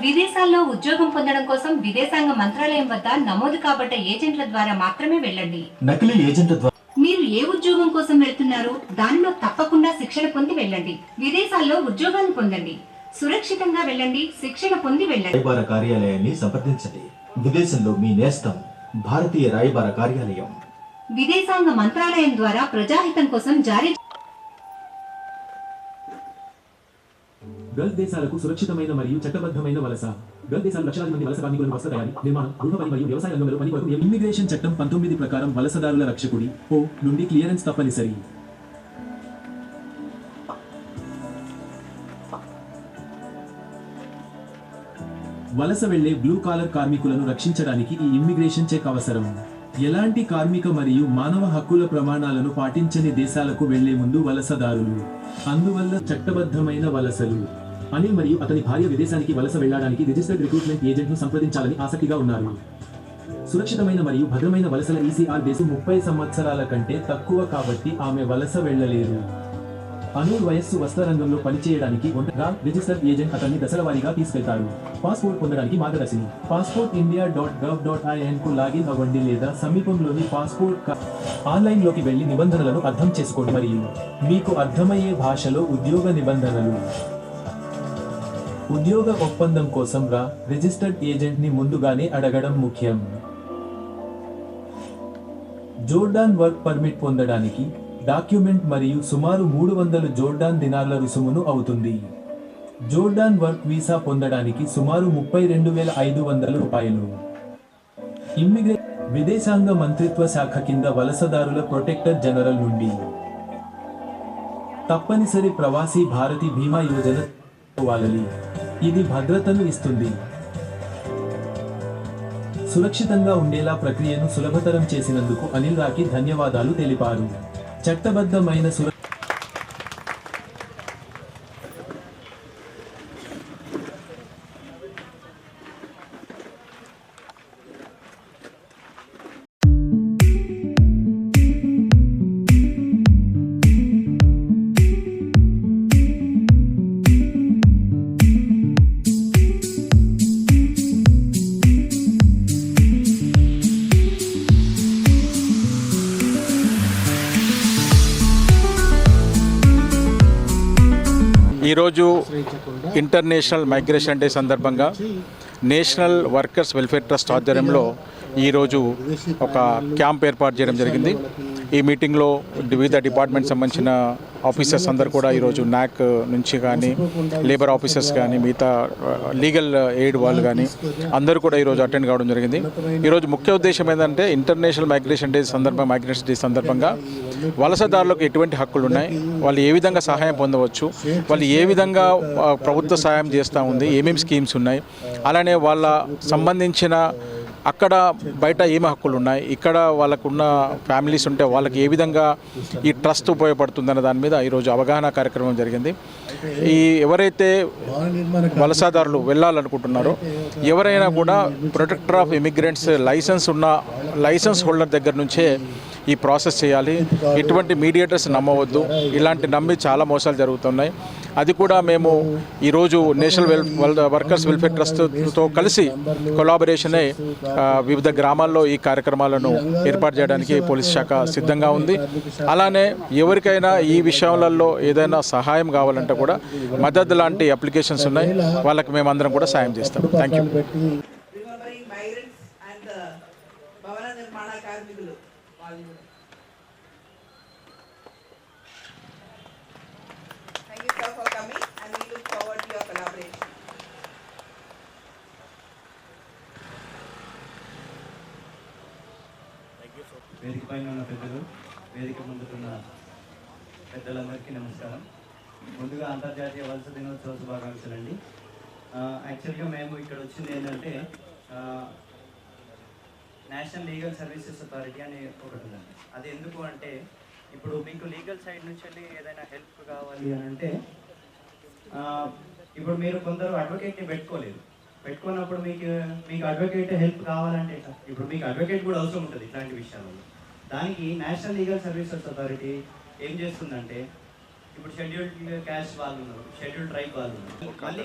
విదేశాల్లో ఉద్యోగం పొందడం కోసం విదేశాంగ మంత్రాలయం వద్ద నమోదు కాబడ్డ ఏజెంట్ల ద్వారా మాత్రమే వెళ్ళండి. నకిలీ ఏజెంట్ల ద్వారా మీరు ఏ ఉద్యోగం కోసం వెళ్తున్నారో దానిలో తప్పకుండా శిక్షణ పొంది వెళ్ళండి. విదేశాల్లో ఉద్యోగాలు పొందండి. సురక్షితంగా వెళ్ళండి. శిక్షణ పొంది వెళ్ళండి. రాయబార కార్యాలయాన్ని సంప్రదించండి. విదేశంలో మీ నేస్తం భారతీయ రాయబార కార్యాలయం. విదేశాంగ మంత్రాలయం ద్వారా ప్రజాహితం కోసం జారీ. గల్ఫ్ దేశాలకు సురక్షితమైన మరియు చట్టబద్ధమైన వలస. గల్ఫ్ దేశాలు లక్షలాది మంది వలస కార్మికులను వస్త్ర తయారీ, నిర్మాణం, గృహ పని మరియు వ్యవసాయ రంగంలో పని కొరకు ఇమ్మిగ్రేషన్ చట్టం 19 ప్రకారం వలసదారుల రక్షకుడి ఓ నుండి క్లియరెన్స్ తప్పనిసరి. వలస వెళ్లే బ్లూ కాలర్ కార్మికులను రక్షించడానికి ఈ ఇమ్మిగ్రేషన్ చెక్ అవసరం. ఎలాంటి కార్మిక మరియు మానవ హక్కుల ప్రమాణాలను పాటించని దేశాలకు వెళ్లే ముందు వలసదారులు. అందువల్ల చట్టబద్ధమైన వలసలు. అనిల్ మరియు అతని భార్య విదేశానికి వలస వెళ్లడానికి రిజిస్టర్డ్ రిక్రూట్మెంట్ ఏజెంట్ ను సంప్రదించాలని ఆసక్తిగా ఉన్నారు. సురక్షితమైన మరియు భద్రమైన వలసల ఈసీఆర్ దేశం 30 సంవత్సరాల కంటే తక్కువ కాబట్టి ఆమె వలస వెళ్లలేరు. అనూర్ వయస్సు వస్త్ర రంగంలో పనిచేయడానికి ఒంటరిగా రిజిస్టర్డ్ ఏజెంట్ అతన్ని దశలవారీగా తీసుకెళ్తారు. పాస్పోర్ట్ పొందడానికి మార్గదర్శిని passportindia.gov.in కు లాగిన్ అవ్వండి లేదా సమీపంలోని పాస్పోర్ట్ ఆన్లైన్ లోకి వెళ్లి నిబంధనలను అర్థం చేసుకోండి మరియు మీకు అర్థమయ్యే భాషలో ఉద్యోగ నిబంధనలు. ఉద్యోగ ఒప్పందం కోసం రిజిస్టర్డ్ ఏజెంట్ ని ముందుగానే అడగడం ముఖ్యం. జోర్డాన్ వర్క్ పర్మిట్ పొందడానికి డాక్యుమెంట్ మరియు సుమారు 300 జోర్డాన్ దినార్ల రుసుమును అవుతుంది. జోర్డాన్ వర్క్ వీసా పొందడానికి సుమారు 32,500 రూపాయలు. విదేశాంగ మంత్రిత్వ శాఖ కింద వలసదారుల ప్రొటెక్టర్ జనరల్ నుండి తప్పనిసరి ప్రవాసీ భారతీ బీమా యోజన వాలలి. ఇది భద్రతను ఇస్తుంది. సురక్షితంగా ఉండేలా ప్రక్రియను సులభతరం చేసినందుకు అనిల్ రాకి ధన్యవాదాలు తెలిపారు. చట్టబద్ధమైన ఈరోజు ఇంటర్నేషనల్ మైగ్రేషన్ డే సందర్భంగా నేషనల్ వర్కర్స్ వెల్ఫేర్ ట్రస్ట్ ఆధ్వర్యంలో ఈరోజు ఒక క్యాంప్ ఏర్పాటు చేయడం జరిగింది. ఈ మీటింగ్లో వివిధ డిపార్ట్మెంట్ సంబంధించిన ఆఫీసర్స్ అందరు కూడా ఈరోజు నాక్ నుంచి కానీ లేబర్ ఆఫీసర్స్ కానీ మిగతా లీగల్ ఎయిడ్ వాళ్ళు కానీ అందరూ కూడా ఈరోజు అటెండ్ కావడం జరిగింది. ఈరోజు ముఖ్య ఉద్దేశం ఏంటంటే ఇంటర్నేషనల్ మైగ్రేషన్ డే సందర్భంగా వలసదారులకు ఎటువంటి హక్కులు ఉన్నాయి, వాళ్ళు ఏ విధంగా సహాయం పొందవచ్చు, వాళ్ళు ఏ విధంగా ప్రభుత్వ సహాయం చేస్తూ ఉంది, ఏమేమి స్కీమ్స్ ఉన్నాయి, అలానే వాళ్ళ సంబంధించిన అక్కడ బయట ఏమి హక్కులు ఉన్నాయి, ఇక్కడ వాళ్ళకున్న ఫ్యామిలీస్ ఉంటే వాళ్ళకి ఏ విధంగా ఈ ట్రస్ట్ ఉపయోగపడుతుందన్న దాని మీద ఈరోజు అవగాహన కార్యక్రమం జరిగింది. ఈ ఎవరైతే వలసదారులు వెళ్ళాలనుకుంటున్నారో ఎవరైనా కూడా protector of immigrants license holder దగ్గర నుంచే ఈ ప్రాసెస్ చేయాలి. ఎటువంటి మీడియేటర్స్ నమ్మవద్దు. ఇలాంటి నమ్మి చాలా మోసాలు జరుగుతున్నాయి. అది కూడా మేము ఈరోజు నేషనల్ వర్కర్స్ వెల్ఫేర్ ట్రస్ట్తో కలిసి కొలాబరేషన్ అయి వివిధ గ్రామాల్లో ఈ కార్యక్రమాలను ఏర్పాటు చేయడానికి పోలీస్ శాఖ సిద్ధంగా ఉంది. అలానే ఎవరికైనా ఈ విషయాలలో ఏదైనా సహాయం కావాలంటే కూడా మద్దతు లాంటి అప్లికేషన్స్ ఉన్నాయి, వాళ్ళకి మేమందరం కూడా సాయం చేస్తాం. Thank you. Thank you, sir, for coming, and we look forward to your collaboration. వేదిక పైన ఉన్న పెద్దలు, వేదిక ముందుకున్న పెద్దలందరికీ నమస్కారం. ముందుగా అంతర్జాతీయ వలస దినోత్సవ శుభాకాంక్షలు అండి. యాక్చువల్గా మేము ఇక్కడ వచ్చింది ఏంటంటే నేషనల్ లీగల్ సర్వీసెస్ అథారిటీ అని ఒకటి ఉందండి. అది ఎందుకు అంటే ఇప్పుడు మీకు లీగల్ సైడ్ నుంచి వెళ్ళి ఏదైనా హెల్ప్ కావాలి అని అంటే ఇప్పుడు మీరు కొందరు అడ్వకేట్ని పెట్టుకున్నప్పుడు మీకు అడ్వకేట్ హెల్ప్ కావాలంటే ఇప్పుడు మీకు అడ్వకేట్ కూడా అవసరం ఉంటుంది ఇట్లాంటి విషయాలలో. దానికి నేషనల్ లీగల్ సర్వీసెస్ అథారిటీ ఏం చేస్తుందంటే ఇప్పుడు షెడ్యూల్డ్ క్యాస్ట్ వాళ్ళు ఉన్నారు, షెడ్యూల్డ్ ట్రైబ్ వాళ్ళు ఉన్నారు, మళ్ళీ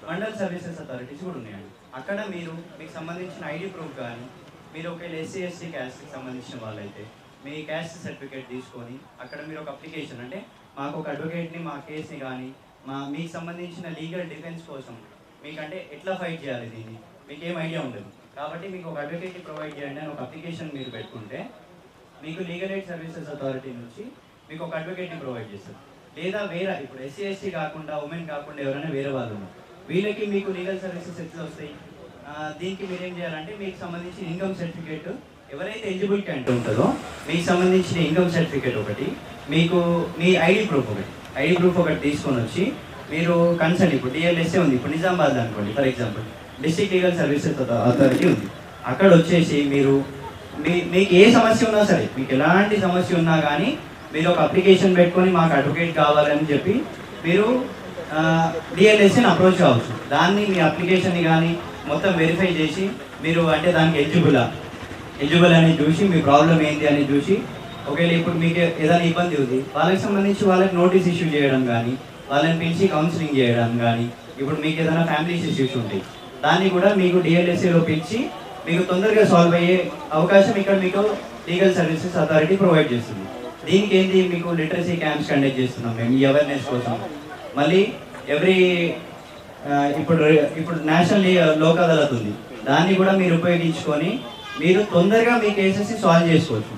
మండల్ సర్వీసెస్ అథారిటీస్ కూడా ఉన్నాయండి. అక్కడ మీరు మీకు సంబంధించిన ఐడి ప్రూఫ్ కానీ, మీరు ఒకవేళ ఎస్సీ ఎస్టీ క్యాస్ట్కి సంబంధించిన వాళ్ళైతే మీ క్యాస్ట్ సర్టిఫికేట్ తీసుకొని అక్కడ మీరు ఒక అప్లికేషన్, అంటే మాకు ఒక అడ్వకేట్ని మా కేసుని కానీ మీకు సంబంధించిన లీగల్ డిఫెన్స్ కోసం మీకంటే ఎట్లా ఫైట్ చేయాలి దీన్ని మీకు ఏం ఐడియా ఉండదు, కాబట్టి మీకు ఒక అడ్వకేట్ని ప్రొవైడ్ చేయండి అని ఒక అప్లికేషన్ మీరు పెట్టుకుంటే మీకు లీగల్ ఎయిడ్ సర్వీసెస్ అథారిటీ నుంచి మీకు ఒక అడ్వకేట్ని ప్రొవైడ్ చేస్తారు. లేదా వేరే ఇప్పుడు ఎస్సీ ఎస్టీ కాకుండా ఉమెన్ కాకుండా ఎవరైనా వేరే వాళ్ళు ఉన్నారు, వీళ్ళకి మీకు లీగల్ సర్వీసెస్ ఎట్లా వస్తాయి? దీనికి మీరు ఏం చేయాలంటే మీకు సంబంధించిన ఇన్కమ్ సర్టిఫికేట్, ఎవరైతే ఎలిజిబుల్ క్యాండిడేట్ ఉంటుందో మీకు సంబంధించిన ఇన్కమ్ సర్టిఫికేట్ ఒకటి, మీకు మీ ఐడి ప్రూఫ్ ఒకటి తీసుకొని వచ్చి మీరు కన్సర్న్ ఇప్పుడు డిఎల్ఎస్ఏ ఉంది, ఇప్పుడు నిజామాబాద్ అనుకోండి for example, district legal services authority ఉంది, అక్కడ వచ్చేసి మీరు మీకు ఏ సమస్య ఉన్నా సరే, మీకు ఎలాంటి సమస్య ఉన్నా కానీ మీరు ఒక అప్లికేషన్ పెట్టుకొని మాకు అడ్వకేట్ కావాలని చెప్పి మీరు డిఎల్ఎస్ఏని అప్రోచ్ కావచ్చు. దాన్ని మీ అప్లికేషన్ని కానీ మొత్తం వెరిఫై చేసి మీరు అంటే దానికి ఎలిజిబుల్ అని చూసి మీ ప్రాబ్లం ఏంటి అని చూసి, ఒకవేళ ఇప్పుడు మీకు ఏదైనా ఇబ్బంది ఉంది వాళ్ళకి సంబంధించి వాళ్ళకి నోటీస్ ఇష్యూ చేయడం కానీ, వాళ్ళని పిలిచి కౌన్సిలింగ్ చేయడం కానీ, ఇప్పుడు మీకు ఏదైనా ఫ్యామిలీ ఇష్యూస్ ఉంటాయి దాన్ని కూడా మీకు డిఎల్ఎస్ఏలో పిలిచి మీకు తొందరగా సాల్వ్ అయ్యే అవకాశం ఇక్కడ మీకు లీగల్ సర్వీసెస్ అథారిటీ ప్రొవైడ్ చేస్తుంది. దీనికి ఏంటి మీకు లిటరసీ క్యాంప్స్ కండక్ట్ చేస్తున్నాం మేము ఈ అవేర్నెస్ కోసం. మళ్ళీ ఇప్పుడు నేషనల్ లోక్ అదాలత్ ఉంది, దాన్ని కూడా మీరు ఉపయోగించుకొని మీరు తొందరగా మీ కేసెస్ సాల్వ్ చేసుకోవచ్చు.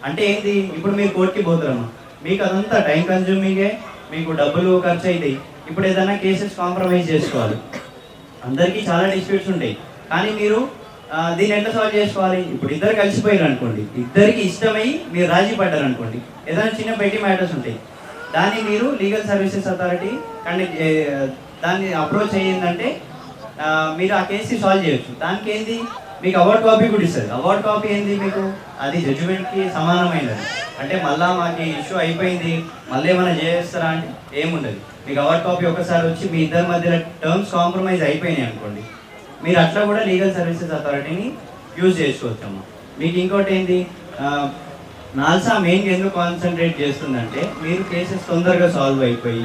అంటే ఏంటి, ఇప్పుడు మీరు కోర్టుకి పోతారమ్మా, మీకు అదంతా టైం కన్జ్యూమింగే, మీకు డబ్బులు ఖర్చు అవుతాయి. ఇప్పుడు ఏదైనా కేసెస్ కాంప్రమైజ్ చేసుకోవాలి, అందరికీ చాలా డిస్ప్యూట్స్ ఉంటాయి, కానీ మీరు దీన్ని ఎట్లా సాల్వ్ చేసుకోవాలి? ఇప్పుడు ఇద్దరు కలిసిపోయారు అనుకోండి, ఇద్దరికి ఇష్టమై మీరు రాజీ పడ్డారు అనుకోండి, ఏదైనా చిన్న పెట్టి మ్యాటర్స్ ఉంటాయి, దాన్ని మీరు లీగల్ సర్వీసెస్ అథారిటీ దాన్ని అప్రోచ్ అయ్యిందంటే మీరు ఆ కేసు సాల్వ్ చేయొచ్చు. దానికి ఏంది మీకు అవార్డ్ కాపీ కూడా ఇస్తుంది. అవార్డ్ కాపీ ఏంది మీకు అది జడ్జిమెంట్కి సమానమైనది. అంటే మళ్ళీ మాకు ఇష్యూ అయిపోయింది మళ్ళీ ఏమైనా చేస్తారా అంటే ఏముండదు. మీకు అవార్డ్ కాపీ ఒకసారి వచ్చి మీ ఇద్దరి మధ్యలో టర్మ్స్ కాంప్రమైజ్ అయిపోయినాయి అనుకోండి, మీరు అట్లా కూడా లీగల్ సర్వీసెస్ అథారిటీని యూజ్ చేసుకోవచ్చమ్మా. మీకు ఇంకోటి ఏంటి, నాల్సా మెయిన్గా ఎందుకు కాన్సన్ట్రేట్ చేస్తుందంటే మీరు కేసెస్ తొందరగా సాల్వ్ అయిపోయి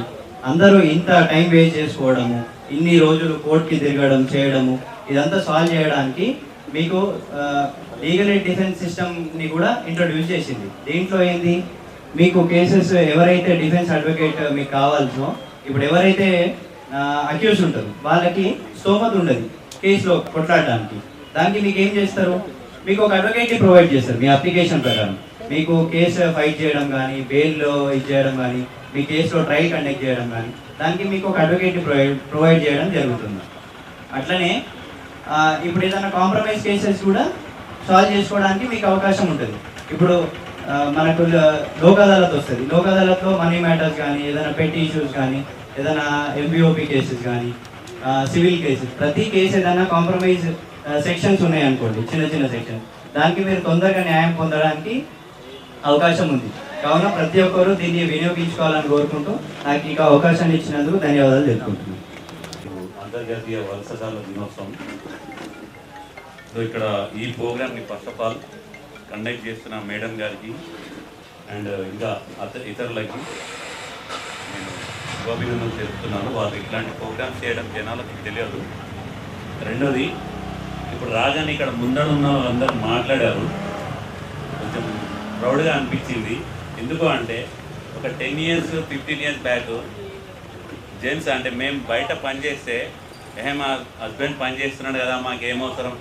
అందరూ ఇంత టైం వేస్ట్ చేసుకోవడము, ఇన్ని రోజులు కోర్టుకి తిరగడం చేయడము, ఇదంతా సాల్వ్ చేయడానికి మీకు లీగల్ ఎయిడ్ డిఫెన్స్ సిస్టమ్ని కూడా ఇంట్రొడ్యూస్ చేసింది. దీంట్లో ఏంది మీకు కేసెస్ ఎవరైతే డిఫెన్స్ అడ్వకేట్ మీకు కావాల్సో, ఇప్పుడు ఎవరైతే అక్యూజ్ ఉంటారు వాళ్ళకి స్తోమత ఉండదు కేసులో కొట్లాడడానికి, దానికి మీకు ఏం చేస్తారు, మీకు ఒక అడ్వకేట్ని ప్రొవైడ్ చేస్తారు. మీ అప్లికేషన్ ప్రకారం మీకు కేసు ఫైట్ చేయడం కానీ, బెయిల్లో ఇచ్చేయడం కానీ, మీ కేసులో ట్రయల్ కండక్ట్ చేయడం కానీ, దానికి మీకు ఒక అడ్వకేట్ని ప్రొవైడ్ చేయడం జరుగుతుంది. అట్లనే ఇప్పుడు ఏదైనా కాంప్రమైజ్ కేసెస్ కూడా సాల్వ్ చేసుకోవడానికి మీకు అవకాశం ఉంటుంది. ఇప్పుడు మనకు లోక్ అదాలత్ వస్తుంది, లోక్ అదాలత్లో మనీ మ్యాటర్స్ కానీ, ఏదైనా పెట్టి ఇష్యూస్ కానీ, ఏదైనా ఎంబీఓపీ కేసెస్ కానీ, సివిల్ కేసెస్, ప్రతి కేసు ఏదైనా కాంప్రమైజ్ సెక్షన్స్ ఉన్నాయనుకోండి, చిన్న చిన్న సెక్షన్స్, దానికి మీరు తొందరగా న్యాయం పొందడానికి అవకాశం ఉంది. కావున ప్రతి ఒక్కరూ దీన్ని వినియోగించుకోవాలని కోరుకుంటూ నాకు ఇక అవకాశాన్ని ఇచ్చినందుకు ధన్యవాదాలు తెలుపుకుంటున్నాను. అంతర్జాతీయ వలసదారుల దినోత్సవం. సో ఇక్కడ ఈ ప్రోగ్రామ్ని ఫస్ట్ ఆఫ్ ఆల్ కండక్ట్ చేస్తున్న మేడం గారికి అండ్ ఇంకా ఇతరులకి నేను శుభాభినందనలు తెలుపుతున్నాను. వాళ్ళు ఇట్లాంటి ప్రోగ్రామ్స్ చేయడం జనాలకు తెలియదు. రెండోది, ఇప్పుడు రాగానే ఇక్కడ ముందడున్న వాళ్ళందరూ మాట్లాడారు, కొంచెం ప్రౌడ్గా అనిపించింది. ఎందుకు అంటే ఒక 10 years 15 years బ్యాక్ జెంట్స్ అంటే మేము బయట పనిచేస్తే మా హస్బెండ్ పని చేస్తున్నాడు కదా, మాకేమవసరం,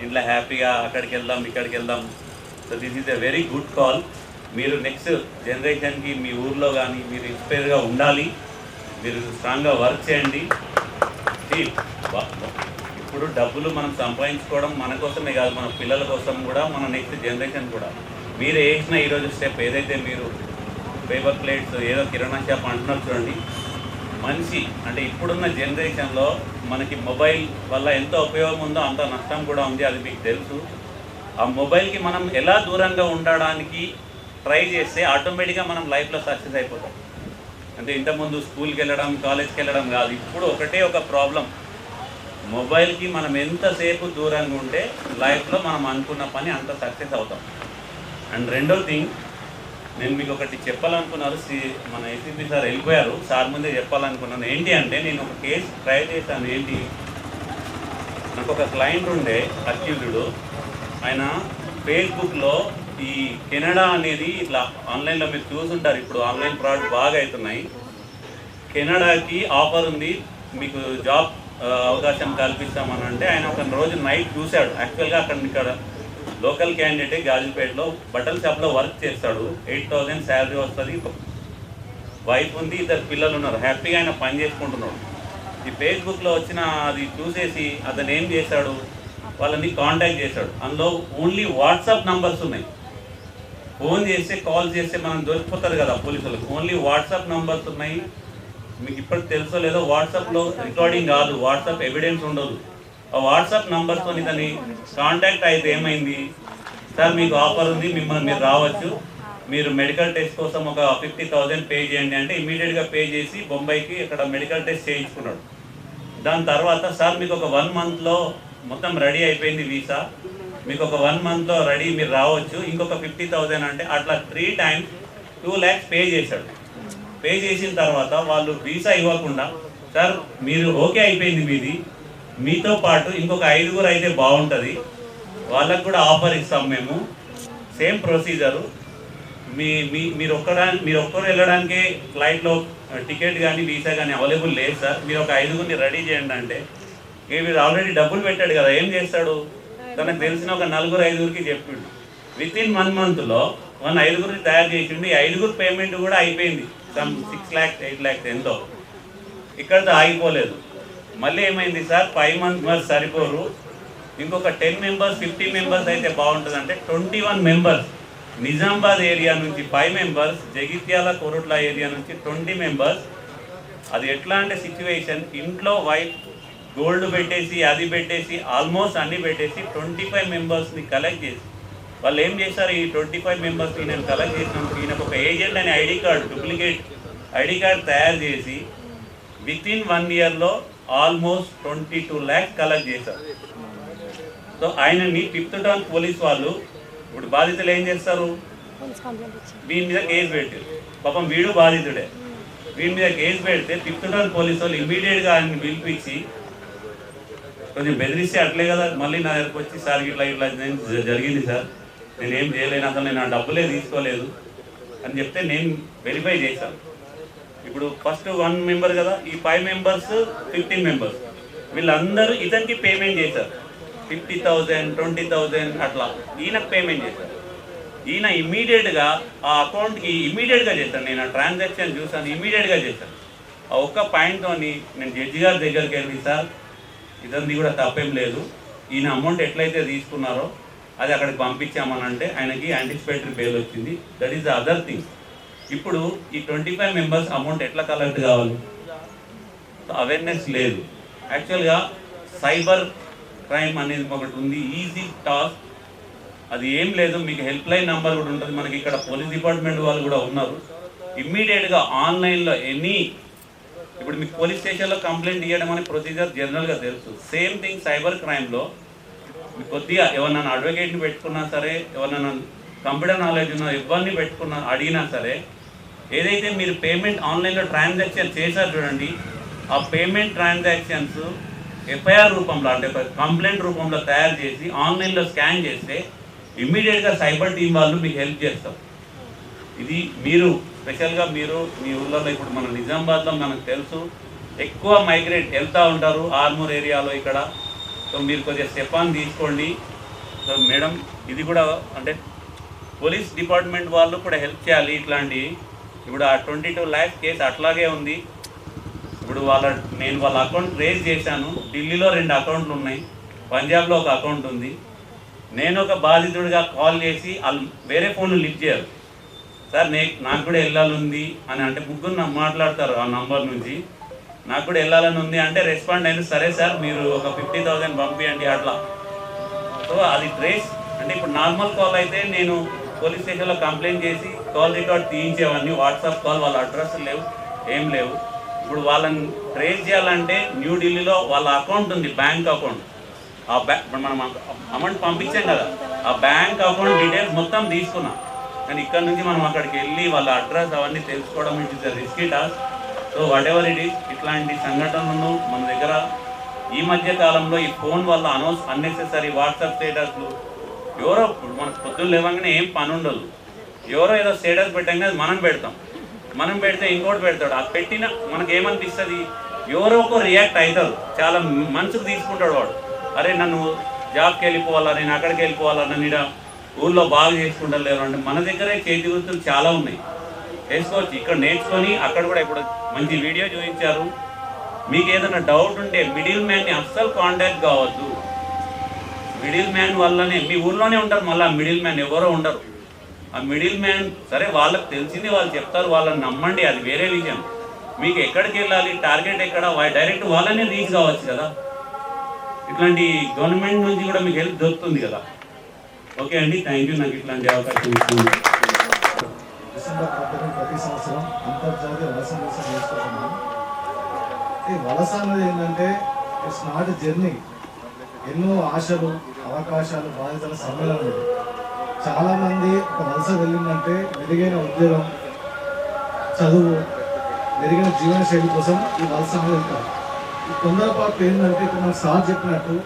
ఇంట్లో హ్యాపీగా అక్కడికి వెళ్దాం ఇక్కడికి వెళ్దాం. So this is a very good call. మీరు నెక్స్ట్ జనరేషన్కి మీ ఊర్లో కానీ మీరు ఇన్స్పైర్గా ఉండాలి, మీరు స్ట్రాంగ్గా వర్క్ చేయండి. ఇప్పుడు డబ్బులు మనం సంపాదించుకోవడం మన కోసమే కాదు, మన పిల్లల కోసం కూడా, మన నెక్స్ట్ జనరేషన్ కూడా. మీరు వేసిన ఈరోజు స్టెప్ ఏదైతే మీరు పేపర్ ప్లేట్స్ ఏదో కిరాణా షాప్ అంటున్నారు చూడండి, మనిషి అంటే ఇప్పుడున్న జనరేషన్లో మనకి మొబైల్ వల్ల ఎంత ఉపయోగం ఉందో అంత నష్టం కూడా ఉంది, అది మీకు తెలుసు. ఆ మొబైల్కి మనం ఎలా దూరంగా ఉండడానికి ట్రై చేస్తే ఆటోమేటిక్గా మనం లైఫ్లో సక్సెస్ అయిపోతాం. అంటే ఇంతకుముందు స్కూల్కి వెళ్ళడం కాలేజ్కి వెళ్ళడం కాదు, ఇప్పుడు ఒకటే ఒక ప్రాబ్లం, మొబైల్కి మనం ఎంతసేపు దూరంగా ఉంటే లైఫ్లో మనం అనుకున్న పని అంత సక్సెస్ అవుతాం. అండ్ రెండో థింగ్, నేను మీకు ఒకటి చెప్పాలనుకున్నారు, మన ఏసీపీ సార్ వెళ్ళిపోయారు, సార్ ముందే చెప్పాలనుకున్నాను. ఏంటి అంటే నేను ఒక కేసు ట్రై చేశాను. ఏంటి, నాకు ఒక క్లయింట్ ఉండే అక్యూజ్డ్, ఆయన ఫేస్బుక్లో ఈ కెనడా అనేది ఇట్లా ఆన్లైన్లో మీరు చూసుంటారు, ఇప్పుడు ఆన్లైన్ ఫ్రాడ్ బాగా అవుతున్నాయి. కెనడాకి ఆఫర్ ఉంది, మీకు జాబ్ అవకాశం కల్పిస్తామని అంటే ఆయన ఒక రోజు నైట్ చూశాడు. యాక్చువల్గా ఇక్కడ లోకల్ క్యాండిడేటే గాజుపేటలో బట్టల షాప్లో వర్క్ చేస్తాడు, 8,000 శాలరీ వస్తుంది, వైఫ్ ఉంది, 2 పిల్లలు ఉన్నారు, హ్యాపీగా ఆయన పని చేసుకుంటున్నాడు. ఈ ఫేస్బుక్లో వచ్చిన అది చూసేసి అతను ఏం చేశాడు, వాళ్ళని కాంటాక్ట్ చేశాడు. అందులో ఓన్లీ వాట్సాప్ నంబర్స్ ఉన్నాయి. ఫోన్ చేస్తే కాల్ చేస్తే మనం దొరికిపోతుంది కదా పోలీసులకు. ఓన్లీ వాట్సాప్ నంబర్స్ ఉన్నాయి. మీకు ఇప్పటికి తెలుసో లేదో, వాట్సాప్లో రికార్డింగ్ కాదు, వాట్సాప్ ఎవిడెన్స్ ఉండదు. ఆ వాట్సాప్ నంబర్తో దాన్ని కాంటాక్ట్ అయితే ఏమైంది, సార్ మీకు ఆఫర్ ఉంది, మిమ్మల్ని మీరు రావచ్చు, మీరు మెడికల్ టెస్ట్ కోసం ఒక 50,000 పే చేయండి అంటే ఇమీడియట్గా పే చేసి బొంబాయికి ఇక్కడ మెడికల్ టెస్ట్ చేయించుకున్నాడు. దాని తర్వాత సార్ మీకు ఒక 1 మంత్లో మొత్తం రెడీ అయిపోయింది వీసా, మీకు ఒక 1 మంత్లో రెడీ, మీరు రావచ్చు, ఇంకొక 50,000 అంటే అట్లా 3 times 2 lakhs పే చేశాడు. పే చేసిన తర్వాత వాళ్ళు వీసా ఇవ్వకుండా, సార్ మీరు ఓకే అయిపోయింది మీది, మీతో పాటు ఇంకొక 5గురు అయితే బాగుంటుంది, వాళ్ళకు కూడా ఆఫర్ ఇస్తాం మేము, సేమ్ ప్రొసీజరు, మీరు ఒక్కరు వెళ్ళడానికే ఫ్లైట్లో టికెట్ కానీ వీసా కానీ అవైలబుల్ లేదు సార్, మీరు ఒక 5గురిని రెడీ చేయండి అంటే, మీరు ఆల్రెడీ డబ్బులు పెట్టాడు కదా, ఏం చేస్తాడు, తనకు తెలిసిన ఒక 4-5గురికి చెప్పిండు. వితిన్ 1 monthలో 5గురిని తయారు చేసిండు. ఈ 5గురు పేమెంట్ కూడా అయిపోయింది, సమ్ 6 lakhs 8 lakhs ఎంతో. ఇక్కడితో ఆగిపోలేదు, మళ్ళీ ఏమైంది సార్, 5 members సరిపోరు, ఇంకొక 10 members 50 members అయితే బాగుంటుంది అంటే 21 members నిజామాబాద్ ఏరియా నుంచి 5 members, జగిత్యాల కోరుట్ల ఏరియా నుంచి 20 members. అది ఎట్లా అంటే సిచ్యువేషన్, ఇంట్లో వైఫ్ గోల్డ్ పెట్టేసి అది పెట్టేసి ఆల్మోస్ట్ అన్నీ పెట్టేసి 25 members కలెక్ట్ చేసి, వాళ్ళు ఏం చేశారు, ఈ 25 members నేను కలెక్ట్ చేసినప్పుడు ఈయనకు ఒక ఏజెంట్ అనే ID card, duplicate ID card తయారు చేసి వితిన్ 1 yearలో ఆల్మోస్ట్ 22 lakhs కలెక్ట్ చేశారు. సో ఆయనని 5th town పోలీస్ వాళ్ళు, ఇప్పుడు బాధితులు ఏం చేస్తారు, వీడి మీద కేసు పెట్టారు, పాపం వీడు బాధితుడే, వీడి మీద కేసు పెడితే 5th town పోలీస్ వాళ్ళు ఇమీడియట్గా ఆయన్ని పిలిపించి కొంచెం బెదిరిస్తే అట్లే కదా, మళ్ళీ నా దగ్గరకు వచ్చి సార్ ఇట్లా జరిగింది సార్, నేను ఏం చేయలేను, అసలు నేను ఆ డబ్బులే తీసుకోలేదు అని చెప్తే నేను వెరిఫై చేశాను. ఇప్పుడు ఫస్ట్ 1 member కదా, ఈ 5 members 15 members వీళ్ళందరూ ఇతనికి పేమెంట్ చేశారు, 50,000 20,000 అట్లా ఈయనకు పేమెంట్ చేశారు. ఈయన ఇమీడియట్గా ఆ అకౌంట్కి ఇమీడియట్గా చేశాను, నేను ఆ ట్రాన్సాక్షన్ చూసాను, ఇమీడియట్గా చేశాను. ఆ ఒక్క పాయింట్తో నేను జడ్జి గారి దగ్గరికి వెళ్ళి, సార్ ఇదంతా కూడా తప్పేం లేదు, ఈయన అమౌంట్ ఎట్లయితే తీసుకున్నారో అది అక్కడికి పంపించామని అంటే ఆయనకి యాంటిసిపేటరీ బెయిల్ వచ్చింది. That is the other thing. ఇప్పుడు ఈ 25 members అమౌంట్ ఎట్లా కలెక్ట్ కావాలి, అవేర్నెస్ లేదు. యాక్చువల్గా సైబర్ క్రైమ్ అనేది ఒకటి ఉంది, ఈజీ టాస్క్, అది ఏం లేదు, మీకు హెల్ప్ లైన్ నెంబర్ కూడా ఉంటుంది, మనకి ఇక్కడ పోలీస్ డిపార్ట్మెంట్ వాళ్ళు కూడా ఉన్నారు. ఇమ్మీడియట్గా ఆన్లైన్లో ఇప్పుడు మీకు పోలీస్ స్టేషన్లో కంప్లైంట్ ఇవ్వడం అనే ప్రొసీజర్ జనరల్గా తెలుసు. సేమ్ థింగ్ సైబర్ క్రైమ్లో మీకు కొద్దిగా ఎవరినైనా అడ్వకేట్ని పెట్టుకున్నా సరే, ఎవరినైనా కంప్యూటర్ నాలెడ్జ్ ఉన్న ఎవరిని పెట్టుకున్నా అడిగినా సరే, ఏదైతే మీరు పేమెంట్ ఆన్లైన్లో ట్రాన్సాక్షన్ చేశారు చూడండి, ఆ పేమెంట్ ట్రాన్సాక్షన్స్ ఎఫ్ఐఆర్ రూపంలో అంటే కంప్లైంట్ రూపంలో తయారు చేసి ఆన్లైన్లో స్కాన్ చేస్తే ఇమ్మీడియట్గా సైబర్ టీం వాళ్ళు మీకు హెల్ప్ చేస్తారు. ఇది మీరు స్పెషల్గా మీరు మీ ఊళ్ళలో ఇప్పుడు మన నిజామాబాద్లో మనకు తెలుసు ఎక్కువ మైగ్రేట్ వెళ్తూ ఉంటారు ఆర్మూర్ ఏరియాలో ఇక్కడ. సో మీరు కొద్దిగా స్టెపాన్ తీసుకోండి. సో మేడం ఇది కూడా అంటే పోలీస్ డిపార్ట్మెంట్ వాళ్ళు కూడా హెల్ప్ చేయాలి ఇట్లాంటివి. ఇప్పుడు ఆ 22 lakhs కేసు అట్లాగే ఉంది. ఇప్పుడు నేను వాళ్ళ అకౌంట్ రేజ్ చేశాను. ఢిల్లీలో 2 అకౌంట్లు ఉన్నాయి, పంజాబ్లో ఒక అకౌంట్ ఉంది. నేను ఒక బాధితుడిగా కాల్ చేసి వాళ్ళు వేరే ఫోన్లు లిఫ్ట్ చేయరు. సార్ నాకు కూడా వెళ్ళాలని అని అంటే ముగ్గురు మాట్లాడతారు ఆ నంబర్ నుంచి. నాకు కూడా వెళ్ళాలని ఉంది అంటే రెస్పాండ్ అయిన సరే సార్ మీరు ఒక 50,000 పంపించండి అట్లా. సో అది ట్రేస్ అంటే ఇప్పుడు నార్మల్ కాల్ అయితే నేను పోలీస్ స్టేషన్లో కంప్లైంట్ చేసి కాల్ రికార్డ్ తీయించేవాడిని. వాట్సాప్ కాల్ వాళ్ళ అడ్రస్ లేవు, ఏం లేవు. ఇప్పుడు వాళ్ళని ట్రేస్ చేయాలంటే న్యూఢిల్లీలో వాళ్ళ అకౌంట్ ఉంది, బ్యాంక్ అకౌంట్. ఆ ఇప్పుడు మనం అమౌంట్ పంపించాం కదా, ఆ బ్యాంక్ అకౌంట్ డీటెయిల్స్ మొత్తం తీసుకున్నా. కానీ ఇక్కడ నుంచి మనం అక్కడికి వెళ్ళి వాళ్ళ అడ్రస్ అవన్నీ తెలుసుకోవడం it is risky task. So what ever it is, ఇట్లాంటి సంఘటనలను మన దగ్గర ఈ మధ్య కాలంలో ఈ ఫోన్ వల్ల అన్నెసెసరీ వాట్సాప్ స్టేటస్లు, ఎవరో మనకు పొద్దున్న లేవగానే ఏం పని ఉండదు, ఎవరో ఏదో స్టేటస్ పెట్టగానే అది మనం పెడతాం, మనం పెడితే ఇంకోటి పెడతాడు, అది పెట్టిన మనకు ఏమనిపిస్తుంది, ఎవరో ఒక రియాక్ట్ అవుతారు, చాలా మనసుకు తీసుకుంటాడు వాడు, అరే నన్ను జాబ్కి వెళ్ళిపోవాలా, నేను అక్కడికి వెళ్ళిపోవాలా, నన్ను ఇక్కడ ఊళ్ళో బాగా చేసుకుంటారు లేరు అంటే మన దగ్గరే చేతి వృత్తులు చాలా ఉన్నాయి, చేసుకోవచ్చు. ఇక్కడ నేర్చుకొని అక్కడ కూడా ఇప్పుడు మంచి వీడియో చూపించారు. మీకు ఏదైనా డౌట్ ఉంటే మిడిల్ మ్యాన్ని అస్సలు కాంటాక్ట్ కావద్దు. మిడిల్ మ్యాన్ వల్లనే మీ ఊర్లోనే ఉంటారు, మళ్ళీ ఆ మిడిల్ మ్యాన్ ఎవరో ఉండరు. ఆ మిడిల్ మ్యాన్ సరే వాళ్ళకి తెలిసింది వాళ్ళు చెప్తారు, వాళ్ళని నమ్మండి, అది వేరే విషయం. మీకు ఎక్కడికి వెళ్ళాలి, టార్గెట్ ఎక్కడ, డైరెక్ట్ వాళ్ళనే రీచ్ కావచ్చు కదా. ఇట్లాంటి గవర్నమెంట్ నుంచి కూడా మీకు హెల్ప్ దొరుకుతుంది కదా. ఓకే అండి, థ్యాంక్ యూ నాకు ఇట్లాంటి అవకాశం ఇస్తుంది. డిసెంబర్ 10 ప్రతి సంవత్సరం అంతర్జాతీయ వలస దివసం చేసుకుంటున్నాం. ఈ వలస అనేది ఏంటంటే ఇట్స్ నాట్ జర్నీ, ఎన్నో ఆశలు, అవకాశాలు, బాధ్యతల సమ్మేళనం ఇది. చాలామంది ఒక వలస వెళ్ళిందంటే మెరుగైన ఉద్యోగం, చదువు, మెరుగైన జీవన శైలి కోసం ఈ వలస అనేది వెళ్తారు. ఈ తొందరపాటు ఏంటంటే ఇప్పుడు మన సార్ చెప్పినట్టు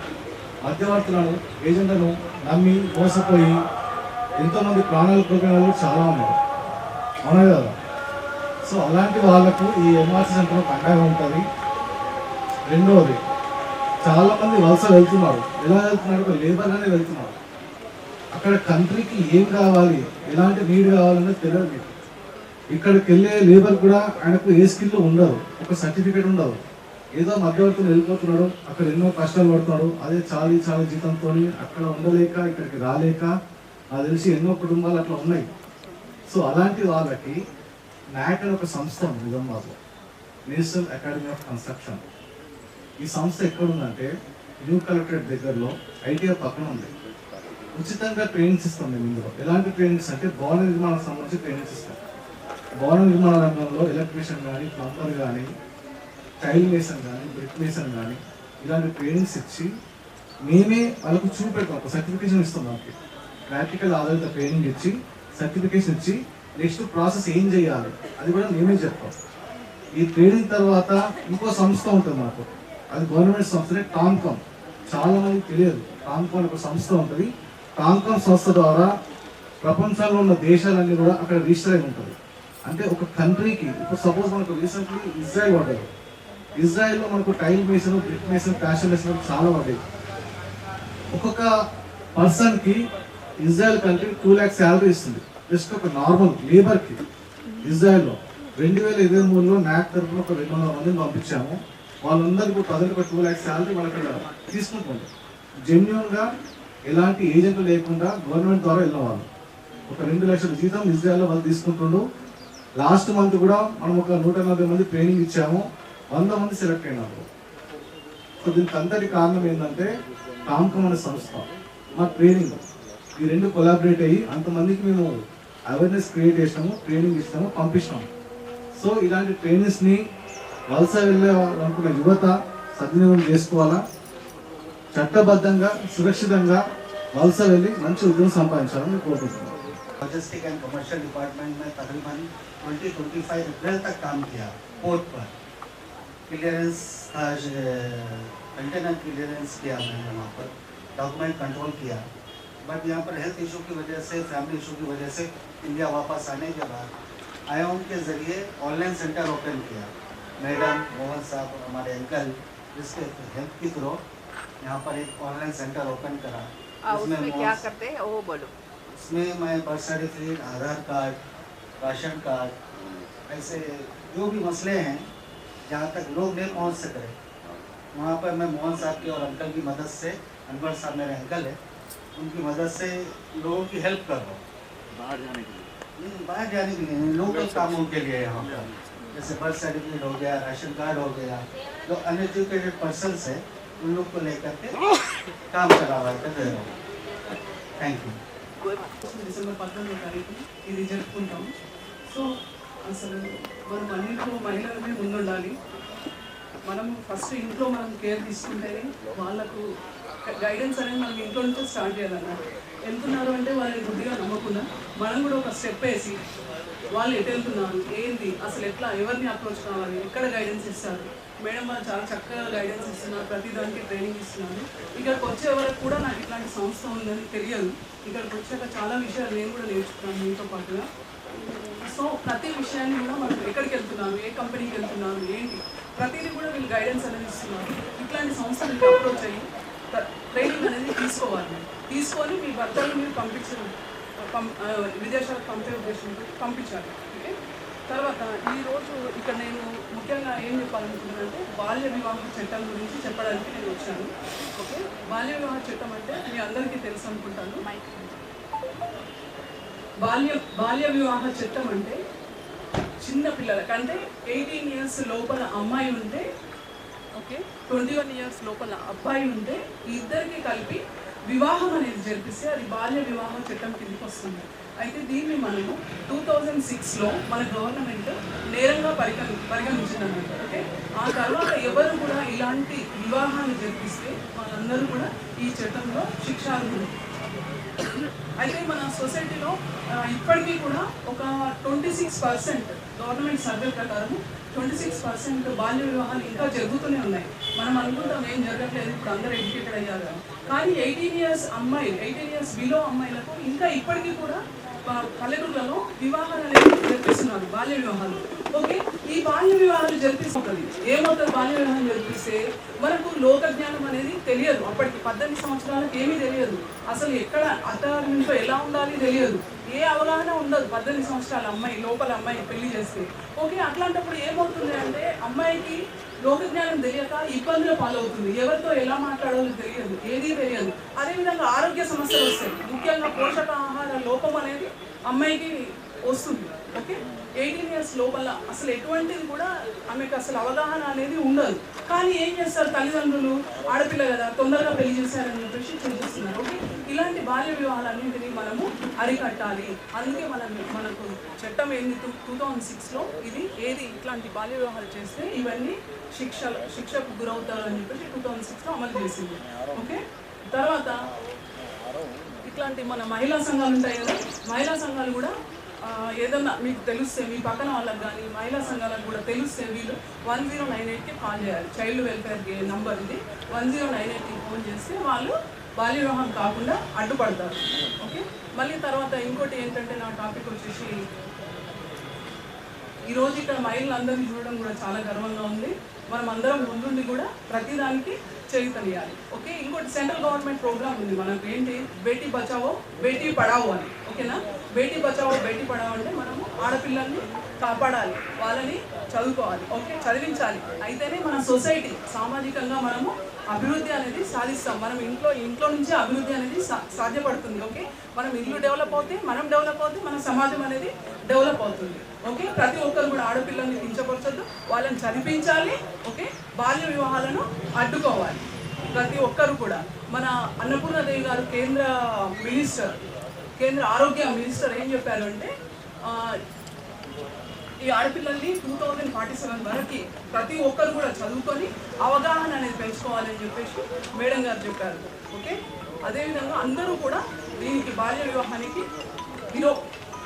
మధ్యవర్తులను, ఏజెంట్లను నమ్మి మోసపోయి ఎంతోమంది ప్రాణాలు కోల్పోయిన వాళ్ళు చాలా ఉన్నారు, అవునా కదా. సో అలాంటి వాళ్ళకు ఈ ఎంఆర్సీ సెంటర్ ఒక అండగా ఉంటుంది. రెండవది, చాలామంది వలస వెళ్తున్నారు. ఎలా వెళ్తున్నారు? ఒక లేబర్గానే వెళ్తున్నారు. అక్కడ కంట్రీకి ఏం కావాలి, ఎలాంటి నీడ్ కావాలనేది తెలియదు మీకు. ఇక్కడికి వెళ్ళే లేబర్ కూడా ఆయనకు ఏ స్కిల్ ఉండదు, ఒక సర్టిఫికేట్ ఉండదు, ఏదో మధ్యవర్తులు వెళ్ళిపోతున్నాడు, అక్కడ ఎన్నో కష్టాలు పడుతున్నాడు, అదే చాలీ జీతంతో అక్కడ ఉండలేక ఇక్కడికి రాలేక నాకు తెలిసి ఎన్నో కుటుంబాలు అట్లా ఉన్నాయి. సో అలాంటి వాళ్ళకి నాక్ అనే ఒక సంస్థ ఉంది నిజామాబాద్లో, నేషనల్ అకాడమీ ఆఫ్ కన్స్ట్రక్షన్. ఈ సంస్థ ఎక్కడ ఉందంటే న్యూ కలెక్టరేట్ దగ్గరలో ఐటీఆర్ పక్కన ఉంది. ఉచితంగా ట్రైనింగ్స్ ఇస్తాం మేము ఇందులో. ఎలాంటి ట్రైనింగ్స్ అంటే భవన నిర్మాణానికి సంబంధించి ట్రైనింగ్స్ ఇస్తాం. భవన నిర్మాణ రంగంలో ఎలక్ట్రీషియన్ కానీ, ప్లంబర్ కానీ, టైల్ మేసన్ కానీ, బ్రిక్ మేసన్ కానీ ఇలాంటి ట్రైనింగ్స్ ఇచ్చి మేమే వాళ్ళకు చూపెడతాం. ఒక సర్టిఫికేషన్ ఇస్తాం. మనకి ప్రాక్టికల్ ఆధారిత ట్రైనింగ్ ఇచ్చి సర్టిఫికేషన్ ఇచ్చి నెక్స్ట్ ప్రాసెస్ ఏం చేయాలి అది కూడా మేమే చెప్తాం. ఈ ట్రైనింగ్ తర్వాత ఇంకో సంస్థ ఉంటుంది మాకు, అది గవర్నమెంట్ సంస్థనే, టామ్కామ్. చాలా మందికి తెలియదు, టామ్కామ్ ఒక సంస్థ ఉంటుంది. టామ్కామ్ సంస్థ ద్వారా ప్రపంచంలో ఉన్న దేశాలన్నీ కూడా అక్కడ రిజిస్టర్ అయి ఉంటుంది. అంటే ఒక కంట్రీకి ఇప్పుడు సపోజ్ మనకు రీసెంట్లీ ఇజ్రాయెల్ పడ్డది. ఇజ్రాయెల్లో మనకు tile mason, brick mason, fashion mason చాలా పడ్డాయి. ఒక్కొక్క పర్సన్కి ఇజ్రాయెల్ కంట్రీ 2 lakhs శాలరీ ఇస్తుంది జస్ట్ ఒక నార్మల్ లేబర్కి. ఇజ్రాయెల్లో 2023లో నాక్ తరఫున ఒక 200 మందిని పంపించాము. వాళ్ళందరికీ ప్రజలకు ఒక 2 lakhs శాలరీ వాళ్ళు అక్కడ తీసుకుంటుంది. జెన్యున్గా ఎలాంటి ఏజెంట్లు లేకుండా గవర్నమెంట్ ద్వారా వెళ్ళిన వాళ్ళు ఒక 2 లక్షల జీతం ఇజ్రాయెల్లో వాళ్ళు తీసుకుంటుండ్రు. లాస్ట్ మంత్ కూడా మనం ఒక 140 మంది ట్రైనింగ్ ఇచ్చాము, 100 మంది సెలెక్ట్ అయినారు. సో దీనికి అంతటి కారణం ఏంటంటే టామ్కామ్ అనే సంస్థ, మా ట్రైనింగ్, ఈ రెండు కొలాబరేట్ అయ్యి అంతమందికి మేము అవేర్నెస్ క్రియేట్ చేసినాము, ట్రైనింగ్ ఇస్తాము, పంపిస్తాము. సో ఇలాంటి ట్రైనింగ్స్ని వలస వెళ్ళే అనుకున్న యువత సద్వినియోగం చేసుకోవాలా, చట్టబద్ధంగా సురక్షితంగా వలస వెళ్ళి మంచి ఉద్యోగం సంపాదించాలని కోరుకుంటున్నాను. लॉजिस्टिक एंड कमर्शियल डिपार्टमेंट में तकरीबन 20-25 अप्रैल तक काम किया। पोर्ट पर क्लियरेंस था, कंटेनर क्लियरेंस किया मैंने, वहाँ पर डॉक्यूमेंट कंट्रोल किया। बट यहाँ पर हेल्थ इशू की वजह से, फैमिली इशू की वजह से इंडिया वापस आने के बाद आयोन के ज़रिए ऑनलाइन सेंटर ओपन किया। मैडम मोहन साहब और हमारे अंकल जिसके हेल्प के थ्रू यहाँ पर एक ऑनलाइन सेंटर ओपन करा। उसमें क्या करते हैं वो बोलो। इसमें मैं बर्थ सर्टिफिकेट, आधार कार्ड, राशन कार्ड, ऐसे जो भी मसले हैं जहाँ तक लोग नहीं पहुँच सक रहे, वहाँ पर मैं मोहन साहब की और अंकल की मदद से, अनवर साहब मेरे अंकल है, उनकी मदद से लोगों की हेल्प कर रहा हूँ। बाहर जाने के लिए नहीं, लोकल कामों के लिए यहाँ पर जैसे बर्थ सर्टिफिकेट हो गया, राशन कार्ड हो गया, जो अनएजुकेटेड पर्सनस है उन लोग को लेकर के काम करवा कर दे रहा हूँ। Thank you. డిసెంబర్ 18వ తారీఖున ఇది జరుపుకుంటాం. సో అసలు మనం అన్నింటిలో మహిళలమే ముందుండాలి. మనం ఫస్ట్ ఇంట్లో మనం కేర్ తీసుకుంటేనే వాళ్ళకు గైడెన్స్ అనేది మనం ఇంట్లో నుంచే స్టార్ట్ చేయాలన్నమాట. వెళ్తున్నారు అంటే వాళ్ళని కొద్దిగా నమ్మకుండా మనం కూడా ఒక స్టెప్ వేసి వాళ్ళు ఎటు వెళ్తున్నారు, ఏంటి అసలు, ఎట్లా, ఎవరిని అప్రోచ్ కావాలి, ఎక్కడ గైడెన్స్ ఇస్తారు. మేడం వాళ్ళు చాలా చక్కగా గైడెన్స్ ఇస్తున్నారు, ప్రతి దానికి ట్రైనింగ్ ఇస్తున్నారు. ఇక్కడికి వచ్చే వరకు కూడా నాకు ఇట్లాంటి సంస్థ ఉందని తెలియదు. ఇక్కడికి వచ్చాక చాలా విషయాలు నేను కూడా నేర్చుకున్నాను మీతో పాటుగా. సో ప్రతి విషయాన్ని కూడా మనం ఎక్కడికి వెళ్తున్నారు, ఏ కంపెనీకి వెళ్తున్నారు, ఏంటి, ప్రతిదీ కూడా వీళ్ళు గైడెన్స్ అనేది ఇస్తున్నారు. ఇట్లాంటి సంస్థలకు అప్రోచ్ అయ్యి ట్రైనింగ్ అనేది తీసుకోవాలి. తీసుకొని మీ భర్తలు మీరు విదేశాలకు పంపే ఉద్దేశంతో పంపించాలి. ఓకే. తర్వాత ఈరోజు ఇక్కడ నేను ముఖ్యంగా ఏం చెప్పాలనుకుంటున్నానంటే బాల్య వివాహ చట్టం గురించి చెప్పడానికి నేను వచ్చాను. ఓకే. బాల్య వివాహ చట్టం అంటే మీ అందరికీ తెలుసు అనుకుంటాను. బాల్య వివాహ చట్టం అంటే చిన్న పిల్లలకంటే 18 years లోపల అమ్మాయి ఉంటే, ఓకే, 21 years లోపల అబ్బాయి ఉంటే ఇద్దరికి కలిపి వివాహం అనేది జరిపిస్తే అది బాల్య వివాహ చట్టం కిందకి వస్తుంది. అయితే దీన్ని మనము 2006లో మన గవర్నమెంట్ నేరంగా పరిగణించిందన్నమాట. ఓకే. ఆ తర్వాత ఎవరు కూడా ఇలాంటి వివాహాన్ని జరిపిస్తే వాళ్ళందరూ కూడా ఈ చట్టంలో శిక్షార్హులు. అయితే మన సొసైటీలో ఇప్పటికీ కూడా ఒక 26% గవర్నమెంట్ సర్వే ప్రకారం 26% బాల్య వివాహాలు ఇంకా జరుగుతూనే ఉన్నాయి. మనం అనుకుంటాం ఏం జరగట్లేదు, ఇప్పుడు అందరూ ఎడ్యుకేటెడ్ అయ్యారు. కానీ 18 years అమ్మాయిలు, 18 years బిలో అమ్మాయిలకు ఇంకా ఇప్పటికీ కూడా పల్లెటూళ్ళలో వివాహాలు అనేది జరిపిస్తున్నారు, బాల్య వివాహాలు. ఓకే. ఈ బాల్య వివాహాలు జరిపిస్తుంది ఏమవుతుంది? బాల్య వివాహం జరిపిస్తే మనకు లోక జ్ఞానం అనేది తెలియదు. అప్పటికి 18 సంవత్సరాలకు ఏమీ తెలియదు. అసలు ఎక్కడ అత్తారింట్లో ఎలా ఉండాలి తెలియదు. ఏ అవగాహన ఉండదు 18 సంవత్సరాల అమ్మాయి లోపల అమ్మాయి పెళ్లి చేస్తే. ఓకే. అట్లాంటప్పుడు ఏమవుతుంది అంటే అమ్మాయికి లోక జ్ఞానం తెలియక ఇబ్బందుల పాలవుతుంది. ఎవరితో ఎలా మాట్లాడాలో తెలియదు, ఏదీ తెలియదు. అదేవిధంగా ఆరోగ్య సమస్యలు వస్తాయి. ముఖ్యంగా పోషకాహార లోపం అనేది అమ్మాయికి వస్తుంది. ఓకే. 18 years లోపల అసలు ఎటువంటిది కూడా ఆమెకు అసలు అవగాహన అనేది ఉండదు. కానీ ఏం చేస్తారు తల్లిదండ్రులు, ఆడపిల్ల కదా తొందరగా పెళ్లి చేశారని చెప్పేసి చూపిస్తున్నారు. ఓకే. ఇలాంటి బాల్య వివాహాలన్నింటినీ మనము అరికట్టాలి. అందుకే మనకు చట్టం ఏంది 2006లో ఇది ఏది ఇట్లాంటి బాల్య వివాహాలు చేస్తే ఇవన్నీ శిక్షకు గురవుతారని చెప్పేసి 2006లో అమలు చేసింది. ఓకే. తర్వాత ఇట్లాంటి మన మహిళా సంఘాలు ఉంటాయి కదా, మహిళా సంఘాలు కూడా ఏదన్నా మీకు తెలిస్తే మీ పక్కన వాళ్ళకి కానీ మహిళా సంఘాలకు కూడా తెలిస్తే వీళ్ళు 1098కి కాల్ చేయాలి. చైల్డ్ వెల్ఫేర్ నంబర్ ఇది. 1098కి ఫోన్ చేస్తే వాళ్ళు బాల్య వివాహం కాకుండా అడ్డుపడతారు. ఓకే. మళ్ళీ తర్వాత ఇంకోటి ఏంటంటే నా టాపిక్ వచ్చేసి ఈరోజు ఇక్కడ మహిళలందరినీ చూడడం కూడా చాలా గర్వంగా ఉంది. మనం అందరం ముందుండి కూడా ప్రతిదానికి చేయుతనియాలి. ఓకే. ఇంకోటి సెంట్రల్ గవర్నమెంట్ ప్రోగ్రామ్ ఉంది మనకు, ఏంటి బేటీ బచావో బేటీ పడావో అని. ఓకేనా. బేటీ బచావో బేటీ పడావో అంటే మనము ఆడపిల్లల్ని కాపాడాలి, వాళ్ళని చదువుకోవాలి. ఓకే. చదివించాలి. అయితేనే మన సొసైటీ సామాజికంగా మనము అభివృద్ధి అనేది సాధిస్తాం. మనం ఇంట్లో నుంచే అభివృద్ధి అనేది సాధ్యపడుతుంది. ఓకే. మనం ఇల్లు డెవలప్ అవుతే, మనం డెవలప్ అవుతే మన సమాజం అనేది డెవలప్ అవుతుంది. ఓకే. ప్రతి ఒక్కరు కూడా ఆడపిల్లల్ని కించపరచొద్దు, వాళ్ళని చదివించాలి. ఓకే. బాల్య వివాహాలను అడ్డుకోవాలి ప్రతి ఒక్కరు కూడా. మన అన్నపూర్ణదేవి గారు కేంద్ర ఆరోగ్య మినిస్టర్ ఏం చెప్పారు అంటే ఈ ఆడపిల్లల్ని 2047 వరకు ప్రతి ఒక్కరు కూడా చదువుకొని అవగాహన అనేది పెంచుకోవాలని చెప్పేసి మేడం గారు చెప్పారు. ఓకే. అదేవిధంగా అందరూ కూడా దీనికి బాల్య వివాహానికి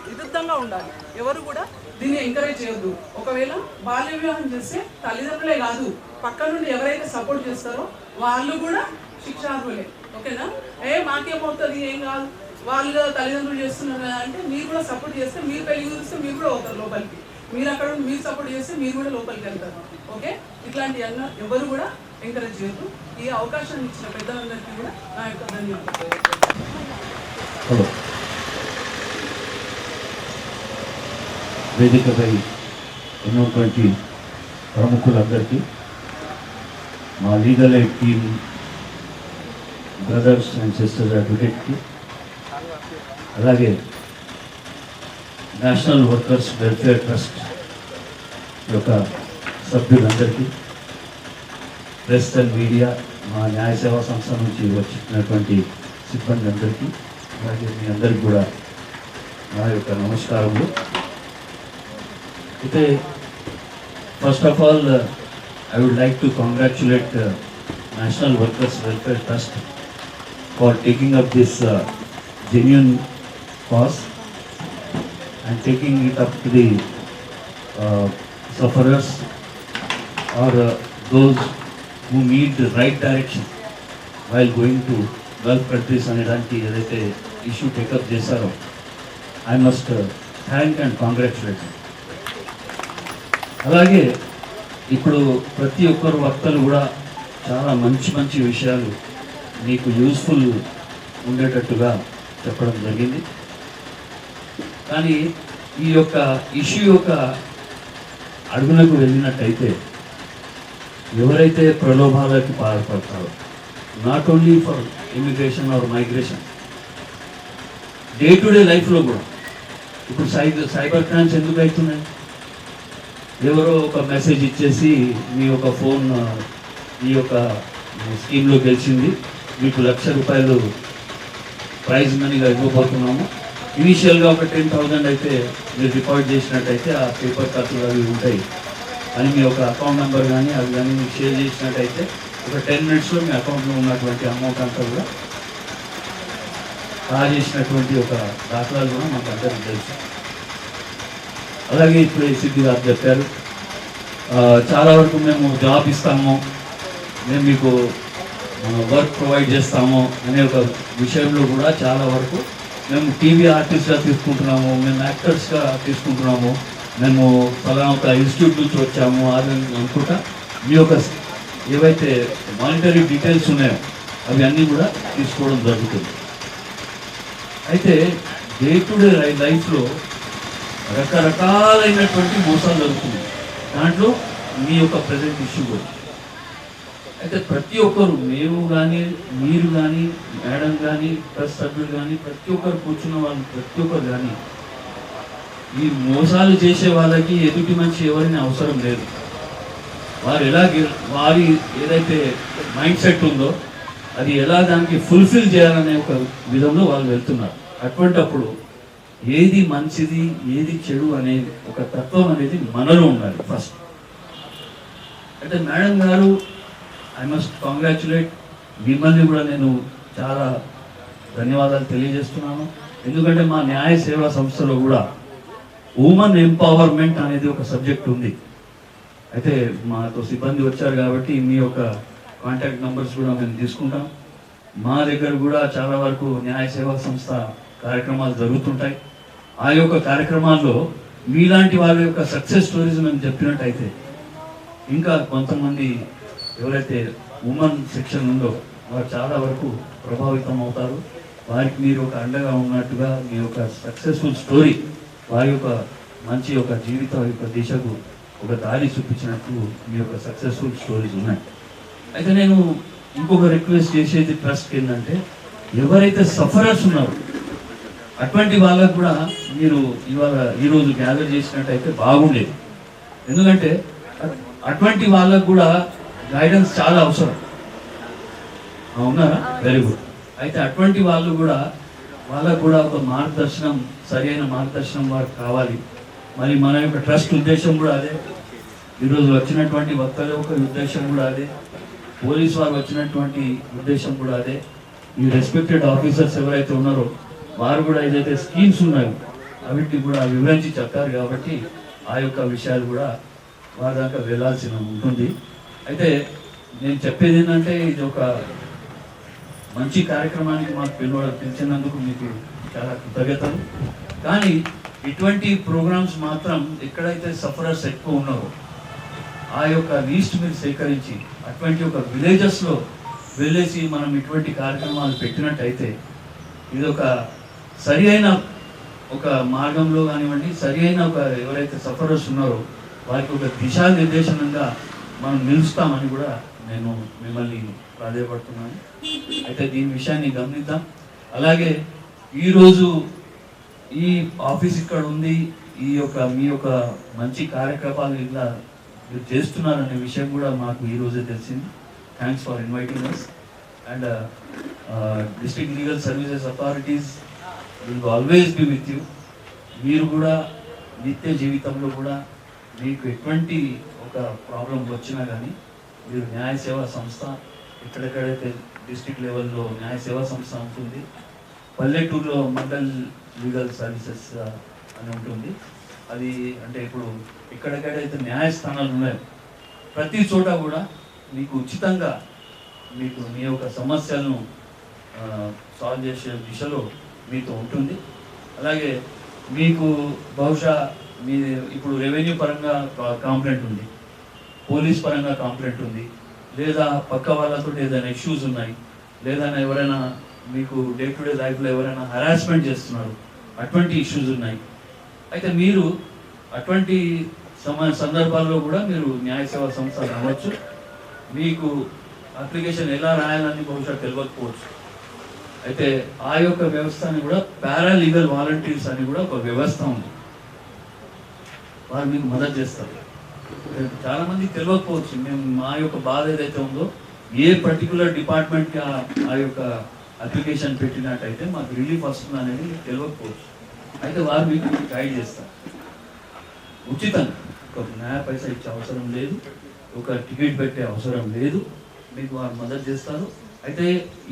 విరుద్ధంగా ఉండాలి. ఎవరు కూడా దీన్ని ఎంకరేజ్ చేయొద్దు. ఒకవేళ బాల్య వివాహం చేస్తే తల్లిదండ్రులే కాదు, పక్క నుండి ఎవరైతే సపోర్ట్ చేస్తారో వాళ్ళు కూడా శిక్షార్హులే. ఓకేనా. మాకేమవుతుంది, ఏం కాదు, వాళ్ళు తల్లిదండ్రులు చేస్తున్నారు కదా అంటే మీరు కూడా సపోర్ట్ చేస్తే, మీరు పెళ్లి చూస్తే మీరు కూడా అవుతారు లోపలికి. మీరు అక్కడ మీరు సపోర్ట్ చేస్తే మీరు కూడా లోపలికి వెళ్తారు. ఓకే. ఇట్లాంటి ఎవరు కూడా ఎంకరేజ్ చేయొద్దు. ఈ అవకాశాన్ని ఇచ్చిన పెద్దలందరికీ కూడా నా యొక్క ధన్యవాదాలు. వేదికపై ఉన్నటువంటి ప్రముఖులందరికీ, మా legal aid team brothers and sisters అడ్వకేట్కి, అలాగే నేషనల్ వర్కర్స్ వెల్ఫేర్ ట్రస్ట్ యొక్క సభ్యులందరికీ, ప్రెస్ అండ్ మీడియా, మా న్యాయ సేవా సంస్థ నుంచి వచ్చినటువంటి సిబ్బంది అందరికీ, అలాగే మీ అందరికీ కూడా నా యొక్క నమస్కారములు. అయితే first of all I would like to congratulate National Workers Welfare Trust for taking up this genuine cause and taking it up to the sufferers or those who need the right direction while going to Gulf countries అనేదానికి ఏదైతే issue take up చేశారో I must thank and congratulate. అలాగే ఇప్పుడు ప్రతి ఒక్కరు వక్తలు కూడా చాలా మంచి మంచి విషయాలు మీకు యూస్ఫుల్ ఉండేటట్టుగా చెప్పడం జరిగింది. కానీ ఈ యొక్క ఇష్యూ యొక్క అడుగులకు వెళ్ళినట్టయితే ఎవరైతే ప్రలోభాలకి పాల్పడతారో not only for immigration or migration, day to day లైఫ్లో కూడా ఇప్పుడు సైబర్ క్రైమ్స్ ఎందుకు అవుతున్నాయి? ఎవరో ఒక మెసేజ్ ఇచ్చేసి మీ యొక్క ఫోన్ ఈ యొక్క స్కీమ్లో గెలిచింది, మీకు ₹1,00,000 ప్రైజ్ మనీగా ఇవ్వబోతున్నాము, ఇనీషియల్గా ఒక 10,000 అయితే మీరు డిపాజిట్ చేసినట్టయితే ఆ పేపర్ ఖర్చులు అవి ఉంటాయి అని మీ యొక్క అకౌంట్ నెంబర్ కానీ అవి కానీ మీకు షేర్ చేసినట్టయితే ఒక 10 మినిట్స్లో మీ అకౌంట్లో ఉన్నటువంటి అమౌంట్ అంతా కూడా డ్రా చేసినటువంటి ఒక దాఖలాలు కూడా మాకు అందరికీ తెలుసు. అలాగే ఇప్పుడు సిద్ధి గారు చెప్పారు చాలా వరకు మేము జాబ్ ఇస్తాము, మేము మీకు వర్క్ ప్రొవైడ్ చేస్తాము అనే ఒక విషయంలో కూడా చాలా వరకు మేము టీవీ ఆర్టిస్ట్గా తీసుకుంటున్నాము, మేము యాక్టర్స్గా తీసుకుంటున్నాము, మేము ఫలానా ఒక ఇన్స్టిట్యూట్ నుంచి వచ్చాము అని అనుకుంటా మీ యొక్క ఏవైతే మానిటరీ డీటెయిల్స్ ఉన్నాయో అవి అన్నీ కూడా తీసుకోవడం జరుగుతుంది. అయితే డే టు డే లైఫ్లో రకరకాలైనటువంటి మోసాలు జరుగుతున్నాయి, దాంట్లో మీ యొక్క ప్రజెంట్ ఇష్యూ కూడా. అయితే ప్రతి ఒక్కరు, మేము కానీ మీరు కానీ మేడం కానీ ప్రెస్ సభ్యులు కానీ ప్రతి ఒక్కరు కూర్చున్న వాళ్ళు ప్రతి ఒక్కరు కానీ ఈ మోసాలు చేసే వాళ్ళకి ఎదుటి మనిషి ఎవరిని అవసరం లేదు. వారు ఎలా వారి ఏదైతే మైండ్ సెట్ ఉందో అది ఎలా దానికి ఫుల్ఫిల్ చేయాలనే ఒక విధంలో వాళ్ళు వెళ్తున్నారు. అటువంటప్పుడు ఏది మంచిది ఏది చెడు అనే ఒక తత్వం అనేది మనలో ఉండాలి ఫస్ట్. అయితే మేడం గారు ఐ మస్ట్ కాంగ్రాచులేట్, మిమ్మల్ని కూడా నేను చాలా ధన్యవాదాలు తెలియజేస్తున్నాను. ఎందుకంటే మా న్యాయ సేవా సంస్థలో కూడా ఉమెన్ ఎంపవర్మెంట్ అనేది ఒక సబ్జెక్ట్ ఉంది. అయితే మాతో సిబ్బంది వచ్చారు కాబట్టి మీ యొక్క కాంటాక్ట్ నెంబర్స్ కూడా మేము తీసుకుంటాం. మా దగ్గర కూడా చాలా వరకు న్యాయ సేవా సంస్థ కార్యక్రమాలు జరుగుతుంటాయి. ఆ యొక్క కార్యక్రమాల్లో మీలాంటి వాళ్ళ యొక్క సక్సెస్ స్టోరీస్ మేము చెప్పినట్టయితే ఇంకా కొంతమంది ఎవరైతే ఉమెన్ సెక్షన్ ఉందో వారు చాలా వరకు ప్రభావితం అవుతారు. వారికి మీరు ఒక అండగా ఉన్నట్టుగా మీ యొక్క సక్సెస్ఫుల్ స్టోరీ వారి యొక్క మంచి యొక్క జీవితం యొక్క దిశకు ఒక దారి చూపించినట్టు మీ యొక్క సక్సెస్ఫుల్ స్టోరీస్ ఉన్నాయి. అయితే నేను ఇంకొక రిక్వెస్ట్ చేసేది ట్రస్ట్కి ఏంటంటే ఎవరైతే సఫరర్స్ ఉన్నారో అటువంటి వాళ్ళకు కూడా మీరు ఈరోజు గ్యాదర్ చేసినట్టయితే బాగుండేది. ఎందుకంటే అటువంటి వాళ్ళకు కూడా గైడెన్స్ చాలా అవసరం. ఉన్నారా? Very good. అయితే అటువంటి వాళ్ళు కూడా వాళ్ళకు కూడా ఒక మార్గదర్శనం, సరైన మార్గదర్శనం వారికి కావాలి. మరి మన యొక్క ట్రస్ట్ ఉద్దేశం కూడా అదే, ఈరోజు వచ్చినటువంటి వక్తల యొక్క ఉద్దేశం కూడా అదే, పోలీస్ వారు వచ్చినటువంటి ఉద్దేశం కూడా అదే. ఈ రెస్పెక్టెడ్ ఆఫీసర్స్ ఎవరైతే ఉన్నారో వారు కూడా ఏదైతే స్కీమ్స్ ఉన్నాయో అవిటిని కూడా వివరించి చెప్పారు కాబట్టి ఆ యొక్క విషయాలు కూడా వారి దాకా వెళ్ళాల్సి ఉంటుంది. అయితే నేను చెప్పేది ఏంటంటే ఇది ఒక మంచి కార్యక్రమానికి మాకు పిలిచినందుకు మీకు చాలా కృతజ్ఞతలు. కానీ ఇటువంటి ప్రోగ్రామ్స్ మాత్రం ఎక్కడైతే సఫరర్స్ ఎక్కువ ఉన్నారో ఆ యొక్క లీస్ట్ మీరు సేకరించి అటువంటి ఒక విలేజెస్లో వెళ్ళేసి మనం ఇటువంటి కార్యక్రమాలు పెట్టినట్టయితే ఇది ఒక సరి అయిన ఒక మార్గంలో కానివ్వండి, సరి అయిన ఒక ఎవరైతే సఫరర్స్ ఉన్నారో వారికి ఒక దిశానిర్దేశనంగా మనం నిలుస్తామని కూడా నేను మిమ్మల్ని ప్రాధాయపడుతున్నాను. అయితే దీని విషయాన్ని గమనిద్దాం. అలాగే ఈరోజు ఈ ఆఫీస్ ఇక్కడ ఉంది, ఈ యొక్క మీ యొక్క మంచి కార్యక్రమాలు ఇలా మీరు చేస్తున్నారనే విషయం కూడా మాకు ఈరోజే తెలిసింది. Thanks for inviting us and district legal services authorities will always be with you. మీరు కూడా నిత్య జీవితంలో కూడా మీకు ఎటువంటి ఒక ప్రాబ్లం వచ్చినా కానీ మీరు న్యాయ సేవా సంస్థ ఎక్కడెక్కడైతే డిస్ట్రిక్ట్ లెవెల్లో న్యాయ సేవా సంస్థ ఉంటుంది పల్లెటూరులో మండల్ లీగల్ సర్వీసెస్ అని ఉంటుంది. అది అంటే ఇప్పుడు ఎక్కడెక్కడైతే న్యాయస్థానాలు ఉన్నాయో ప్రతి చోట కూడా మీకు ఉచితంగా మీకు మీ యొక్క సమస్యలను సాల్వ్ చేసే దిశలో మీతో ఉంటుంది. అలాగే మీకు బహుశా మీ ఇప్పుడు రెవెన్యూ పరంగా కంప్లైంట్ ఉంది, పోలీస్ పరంగా కంప్లైంట్ ఉంది, లేదా పక్క వాళ్ళతో ఏదైనా ఇష్యూస్ ఉన్నాయి, లేదా ఎవరైనా మీకు డే టు డే లైఫ్లో ఎవరైనా హరాస్మెంట్ చేస్తున్నారు, అటువంటి ఇష్యూస్ ఉన్నాయి. అయితే మీరు అటువంటి సందర్భాల్లో కూడా మీరు న్యాయ సేవా సంస్థ రావచ్చు. మీకు అప్లికేషన్ ఎలా రాయాలని బహుశా తెలియకపోవచ్చు. అయితే ఆ యొక్క వ్యవస్థని కూడా పారాలీగల్ వాలంటీర్స్ అని కూడా ఒక వ్యవస్థ ఉంది, వారు మీకు మద్దతు చేస్తారు. చాలా మందికి తెలియకపోవచ్చు మేము మా యొక్క బాధ ఏదైతే ఉందో ఏ పర్టికులర్ డిపార్ట్మెంట్కి ఆ యొక్క అప్లికేషన్ పెట్టినట్టయితే మాకు రిలీఫ్ వస్తుంది అనేది తెలియకపోవచ్చు. అయితే వారు మీకు గైడ్ చేస్తారు ఉచితంగా. ఒక న్యాయ పైసా ఇచ్చే అవసరం లేదు, ఒక టికెట్ పెట్టే అవసరం లేదు, మీకు వారు మద్దతు చేస్తారు. అయితే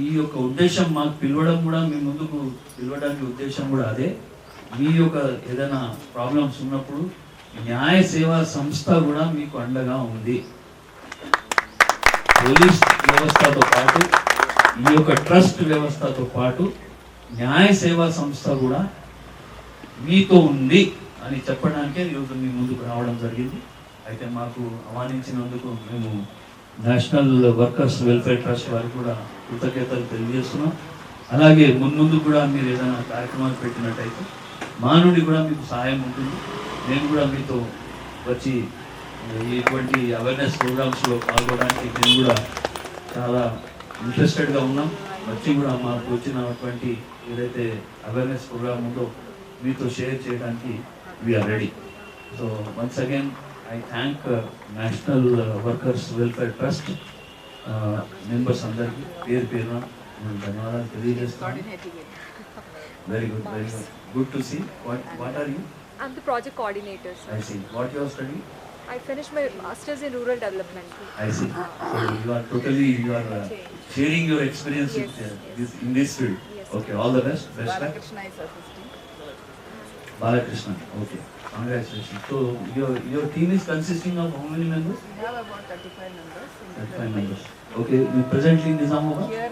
ఈ యొక్క ఉద్దేశం మాకు పిలవడం కూడా మీ ముందుకు పిలవడానికి ఉద్దేశం కూడా అదే. మీ యొక్క ఏదైనా ప్రాబ్లమ్స్ ఉన్నప్పుడు న్యాయ సేవా సంస్థ కూడా మీకు అండగా ఉంది. పోలీస్ వ్యవస్థతో పాటు ఈ యొక్క ట్రస్ట్ వ్యవస్థతో పాటు న్యాయ సేవా సంస్థ కూడా మీతో ఉంది అని చెప్పడానికే ఈరోజు మీ ముందుకు రావడం జరిగింది. అయితే మాకు ఆహ్వానించినందుకు మేము నేషనల్ వర్కర్స్ వెల్ఫేర్ ట్రస్ట్ వారికి కూడా కృతజ్ఞతలు తెలియజేస్తున్నాం. అలాగే ముందు కూడా మీరు ఏదైనా కార్యక్రమాలు పెట్టినట్టయితే మా నుండి కూడా మీకు సహాయం ఉంటుంది. మేము కూడా మీతో వచ్చి ఇటువంటి అవేర్నెస్ ప్రోగ్రామ్స్లో పాల్గొనడానికి మేము కూడా చాలా ఇంట్రెస్టెడ్గా ఉన్నాం. వచ్చి కూడా మాకు వచ్చినటువంటి ఏదైతే అవేర్నెస్ ప్రోగ్రామ్ ఉందో మీతో షేర్ చేయడానికి we are ready. So once again I thank national workers welfare trust members అందరికీ పేరు పేరున ధన్యవాదాలు తెలియజేస్తాను. Very good, very good. Good to see. What are you? I'm the project coordinator, sir. I see. What you are studying? I finished my master's in rural development. I see. So you are sharing your experience Yes, with in this field. Yes. Okay. All the best. Best luck. Balakrishna is assisting. Balakrishna. Okay. Congratulations. So your team is consisting of how many members? We have about 35 members. 35 members. Okay. You presently in Nizamabad? Here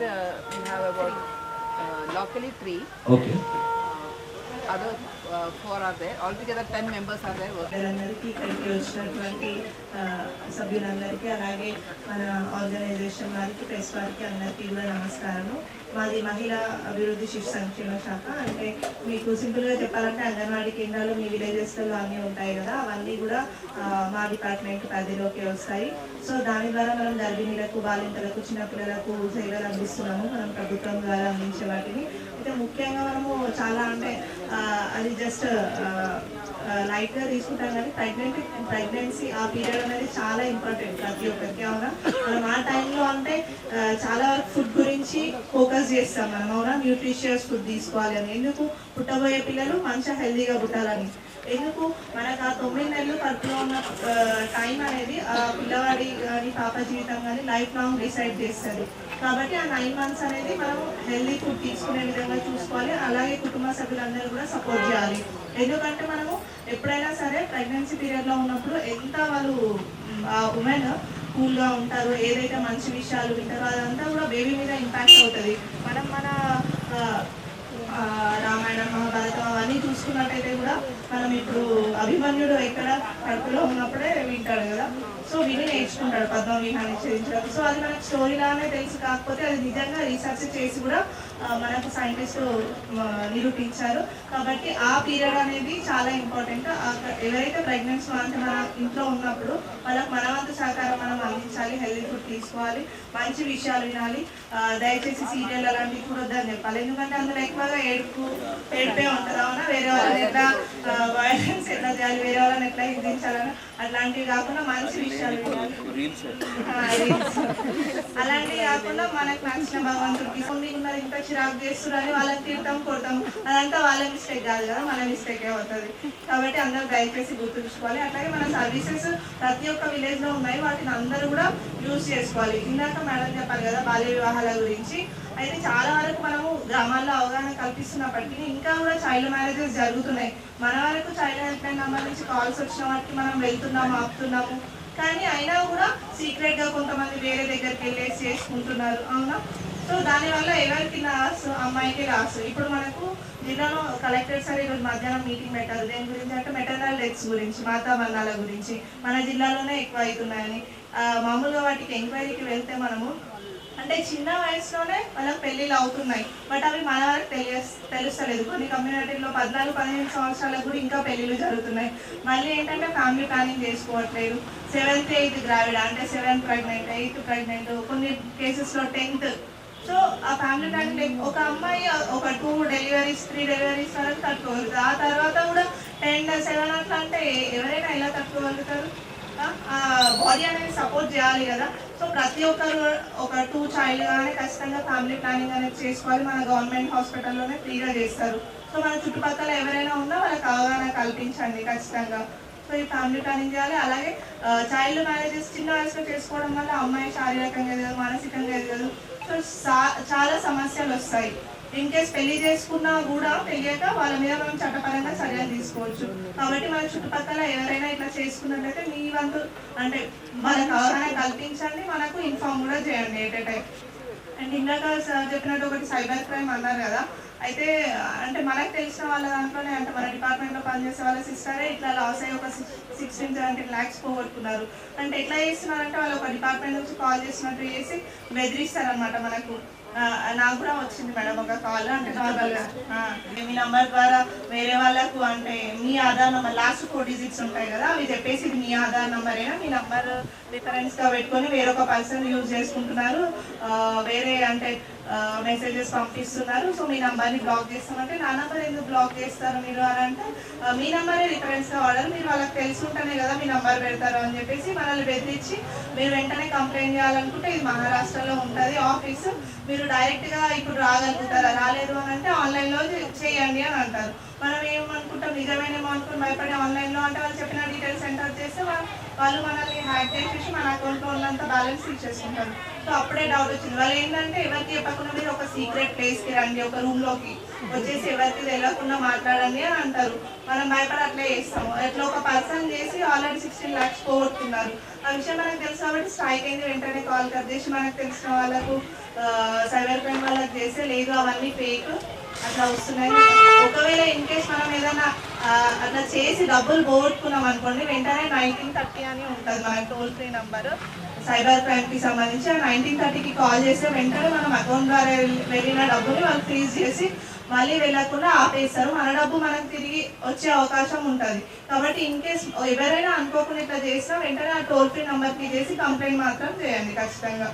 we have about locally 3. Okay. Other 4 are there. Altogether 10 members are there. అందరికీ ఇక్కడికి వచ్చినటువంటి సభ్యులందరికీ అలాగే మన organisation వారికి press వారికి అందరికీ కూడా నమస్కారము. మాది మహిళా అభివృద్ధి శిశు సంక్షేమ శాఖ. అంటే మీకు సింపుల్గా చెప్పాలంటే అంగన్వాడీ కేంద్రాలు మీ విలేజెస్లలో అన్నీ ఉంటాయి కదా, అవన్నీ కూడా మా డిపార్ట్మెంట్ పరిధిలోకి వస్తాయి. సో దాని ద్వారా మనం గర్భిణీలకు, బాలింతలకు, చిన్నపిల్లలకు సేవలు అందిస్తున్నాము మనం ప్రభుత్వం ద్వారా అందించే వాటిని. అయితే ముఖ్యంగా మనము చాలా అంటే అది జస్ట్ లైట్గా తీసుకుంటాం కానీ ప్రెగ్నెన్సీ ఆ పీరియడ్ అనేది చాలా ఇంపార్టెంట్ ప్రతి ఒక్కరికి. అవునా, మనం ఆ టైంలో అంటే చాలా వరకు ఫుడ్ గురించి ఫోకస్ చేస్తాం మనం. అవునా, న్యూట్రిషియస్ ఫుడ్ తీసుకోవాలి అని. ఎందుకు? పుట్టబోయే పిల్లలు మంచిగా హెల్తీగా పుట్టాలని. ఎందుకు? మనకు ఆ 9 నెలలు కడుపులో ఉన్న టైం అనేది ఆ పిల్లవాడి కానీ పాప జీవితం కానీ లైఫ్ లాంగ్ డిసైడ్ చేస్తుంది. కాబట్టి ఆ 9 months అనేది మనం హెల్తీ ఫుడ్ తీసుకునే విధంగా చూసుకోవాలి. అలాగే కుటుంబ సభ్యులందరూ కూడా సపోర్ట్ చేయాలి. ఎందుకంటే మనము ఎప్పుడైనా సరే ప్రెగ్నెన్సీ పీరియడ్లో ఉన్నప్పుడు ఎంత వాళ్ళు ఆ ఉమెన్ కూల్గా ఉంటారు, ఏదైతే మంచి విషయాలు వింటారో అదంతా కూడా బేబీ మీద ఇంపాక్ట్ అవుతుంది. మనం మన రామాయణం, మహాభారతం అవన్నీ చూసుకున్నట్టయితే కూడా మనం ఇప్పుడు అభిమన్యుడు ఎక్కడ కడుపులో ఉన్నప్పుడే వింటాడు కదా, సో విని నేర్చుకుంటాడు పద్మవ్యూహాన్ని ఛేదించడం. సో అది మనకు స్టోరీలానే తెలుసు, కాకపోతే అది నిజంగా రీసెర్చ్ చేసి కూడా మనకు సైంటిస్టు నిరూపించారు. కాబట్టి ఆ పీరియడ్ అనేది చాలా ఇంపార్టెంట్. ఎవరైతే ప్రెగ్నెన్సీ అంటే మన ఇంట్లో ఉన్నప్పుడు వాళ్ళకి మన వంతు సహకారం మనం అందించాలి. హెల్తీ ఫుడ్ తీసుకోవాలి, మంచి విషయాలు వినాలి. దయచేసి సీరియల్ అలాంటివి చూడొద్దని చెప్పాలి. ఎందుకంటే అందులో ఎక్కువగా ఏడిపే ఉంటుంది. అవునా, వేరే వాళ్ళని ఎట్లా వైలెన్స్ ఎట్లా చేయాలి, వేరే వాళ్ళని ఎట్లా హింసించాలని అట్లాంటివి కాకుండా మంచి విషయాలు వినాలి. అలాంటివి కాకుండా మనకు నచ్చిన భగవంతుడికి కొన్ని ఉన్నారు ఇంత చిరాకు చేస్తున్నారని వాళ్ళని తిడతాం కొడతాం, అదంతా వాళ్ళ మిస్టేక్ కాదు కదా, మన మిస్టేకే అవుతుంది. కాబట్టి అందరూ దయచేసి గుర్తుంచుకోవాలి. అట్లాగే మన సర్వీసెస్ ప్రతి ఒక్క విలేజ్లో ఉన్నాయి, వాటిని అందరూ కూడా యూజ్ చేసుకోవాలి. ఇందాక మేడం చెప్పాలి కదా బాల్య వివాహాల గురించి, అయితే చాలా వరకు మనము గ్రామాల్లో అవగాహన కల్పిస్తున్నప్పటికీ ఇంకా కూడా చైల్డ్ మ్యారేజెస్ జరుగుతున్నాయి. మన వరకు చైల్డ్ హెల్ప్ లైన్ నెంబర్ నుంచి కాల్స్ వచ్చిన వాటికి మనం వెళ్తున్నాము, ఆపుతున్నాము, కానీ అయినా కూడా సీక్రెట్గా కొంతమంది వేరే దగ్గరికి వెళ్ళేసి చేసుకుంటున్నారు, అవునా? సో దానివల్ల ఎవరికి లాస్, అమ్మాయికి లాస్. ఇప్పుడు మనకు జిల్లాలో కలెక్టర్ సార్ ఈరోజు మధ్యాహ్నం మీటింగ్ పెట్టారు. దేని గురించి అంటే మెటర్నల్ డెత్స్ గురించి, మాతా మరణాల గురించి మన జిల్లాలోనే ఎక్కువ అవుతున్నాయని. మామూలుగా వాటికి ఎంక్వైరీకి వెళ్తే మనము అంటే చిన్న వయసులోనే వాళ్ళకి పెళ్ళిళ్ళు అవుతున్నాయి, బట్ అవి మన వరకు తెలుస్తలేదు. కొన్ని కమ్యూనిటీల్లో 14-15 సంవత్సరాలకు కూడా ఇంకా పెళ్ళిళ్ళు జరుగుతున్నాయి. మళ్ళీ ఏంటంటే ఫ్యామిలీ ప్లానింగ్ చేసుకోవట్లేదు. 7th 8th గ్రావిడ్ అంటే 7th ప్రెగ్నెంట్, 8th ప్రెగ్నెంట్, కొన్ని కేసెస్లో 10th. సో ఆ ఫ్యామిలీ ప్లానింగ్ ఒక అమ్మాయి ఒక 2 డెలివరీస్ 3 డెలివరీస్ వరకు తట్టుకోగలుగుతుంది. ఆ తర్వాత కూడా 10 7 అట్లా అంటే ఎవరైనా ఎలా తట్టుకోగలుగుతారు? బాడీ అనేది సపోర్ట్ చేయాలి కదా. సో ప్రతి ఒక్కరు ఒక 2 చైల్డ్ కానీ ఖచ్చితంగా ఫ్యామిలీ ప్లానింగ్ అనేది చేసుకోవాలి. మన గవర్నమెంట్ హాస్పిటల్లోనే ఫ్రీగా చేస్తారు. సో మన చుట్టుపక్కల ఎవరైనా ఉన్నా వాళ్ళకి అవగాహన కల్పించండి ఖచ్చితంగా. సో ఈ ఫ్యామిలీ ప్లానింగ్ చేయాలి. అలాగే చైల్డ్ మ్యారేజెస్ చిన్న వయసులో చేసుకోవడం వల్ల అమ్మాయి శారీరకంగా ఎదగదు, మానసికంగా ఎదగదు. సో చాలా సమస్యలు వస్తాయి. ఇన్ కేస్ పెళ్లి చేసుకున్నా కూడా తెలియక వాళ్ళ మీద మనం చట్టపరంగా చర్యలు తీసుకోవచ్చు. కాబట్టి మన చుట్టుపక్కల ఎవరైనా ఇట్లా చేసుకున్నట్లయితే మీ వంతు అంటే వాళ్ళకి అవగాహన కల్పించండి, మనకు ఇన్ఫార్మ్ కూడా చేయండి ఎట్ ఏ టైం. అండ్ ఇందాక చెప్పినట్టు ఒకటి సైబర్ క్రైమ్ అన్నారు కదా, అయితే అంటే మనకు తెలిసిన వాళ్ళ దాంట్లోనే అంటే మన డిపార్ట్మెంట్లో పనిచేసే వాళ్ళ సిస్టరే ఇట్లా లాస్ అయ్యి ఒక 16-17 lakhs పోగొట్టుకున్నారు. అంటే ఎట్లా చేస్తున్నారంటే వాళ్ళు ఒక డిపార్ట్మెంట్ నుంచి కాల్ చేసినట్టు చేసి బెదిరిస్తారనమాట. మనకు నాకు కూడా వచ్చింది మేడం ఒక కాల్, అంటే నార్మల్గా మీ నంబర్ ద్వారా వేరే వాళ్ళకు అంటే మీ ఆధార్ నెంబర్ లాస్ట్ 4 digits ఉంటాయి కదా, అవి చెప్పేసి ఇది మీ ఆధార్ నెంబరేనా, మీ నంబర్ రిఫరెన్స్గా పెట్టుకొని వేరొక పర్సన్ యూజ్ చేసుకుంటున్నారు, వేరే అంటే మెసేజెస్ పంపిస్తున్నారు. సో మీ నంబర్ని బ్లాక్ చేస్తామంటే నా నంబర్ ఎందుకు బ్లాక్ చేస్తారు మీరు అని అంటే మీ నంబరే రిఫరెన్స్గా వాడారు, మీరు వాళ్ళకి తెలుసుంటేనే కదా మీ నంబర్ పెడతారు అని చెప్పేసి మనల్ని బెదిరించి మీరు వెంటనే కంప్లైంట్ చేయాలనుకుంటే ఇది మహారాష్ట్రలో ఉంటుంది ఆఫీసు, మీరు డైరెక్ట్గా ఇప్పుడు రాగలుగుతారా, రాలేదు అని అంటే ఆన్లైన్లో చేయండి అని అంటారు. మనం ఏమనుకుంటాం నిజమేనేమో అనుకుని భయపడి ఆన్లైన్లో అంటే వాళ్ళు చెప్పిన డీటెయిల్స్ ఎంటర్ చేస్తే వాళ్ళు మనల్ని హ్యాక్ చేసేసి మన అకౌంట్లో ఉన్నంత బ్యాలెన్స్ ఇచ్చేసుకుంటారు. సో అప్పుడే డౌట్ వచ్చింది. వాళ్ళు ఏంటంటే ఎవరికి చెప్పకుండా మీరు ఒక సీక్రెట్ ప్లేస్కి రండి, ఒక రూమ్లోకి వచ్చేసి ఎవరికి తెలియకుండా మాట్లాడండి అని అంటారు. మనం భయపడి అట్లే చేస్తాము. అట్లా ఒక పర్సన్ చేసి ఆల్రెడీ 16 lakhs పోగొట్టుకున్నారు. ఆ విషయం మనకు తెలుసు కాబట్టి స్ట్రైక్ అయింది, వెంటనే కాల్ కట్ చేసి మనకు తెలిసిన వాళ్ళకు సైబర్ క్రైమ్ వాళ్ళకి చేస్తే లేదు అవన్నీ ఫేక్ అట్లా వస్తున్నాయి. ఒకవేళ ఇన్ కేస్ మనం ఏదైనా అట్లా చేసి డబ్బులు పోగొట్టుకున్నాం అనుకోండి, వెంటనే 1930 అని ఉంటుంది మన టోల్ ఫ్రీ నెంబర్ సైబర్ క్రైమ్కి సంబంధించి. ఆ 1930కి కాల్ చేస్తే వెంటనే మనం అకౌంట్ ద్వారా వెళ్ళిన డబ్బుని వాళ్ళు ఫ్రీజ్ చేసి మళ్ళీ వెళ్ళకుండా ఆపేస్తారు. మన డబ్బు మనకు తిరిగి వచ్చే అవకాశం ఉంటుంది. కాబట్టి ఇన్ కేస్ ఎవరైనా అనుకోకుండా ఇట్లా చేసినా వెంటనే ఆ టోల్ ఫ్రీ నెంబర్కి చేసి కంప్లైంట్ మాత్రం చేయండి ఖచ్చితంగా.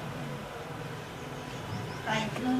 Thank you.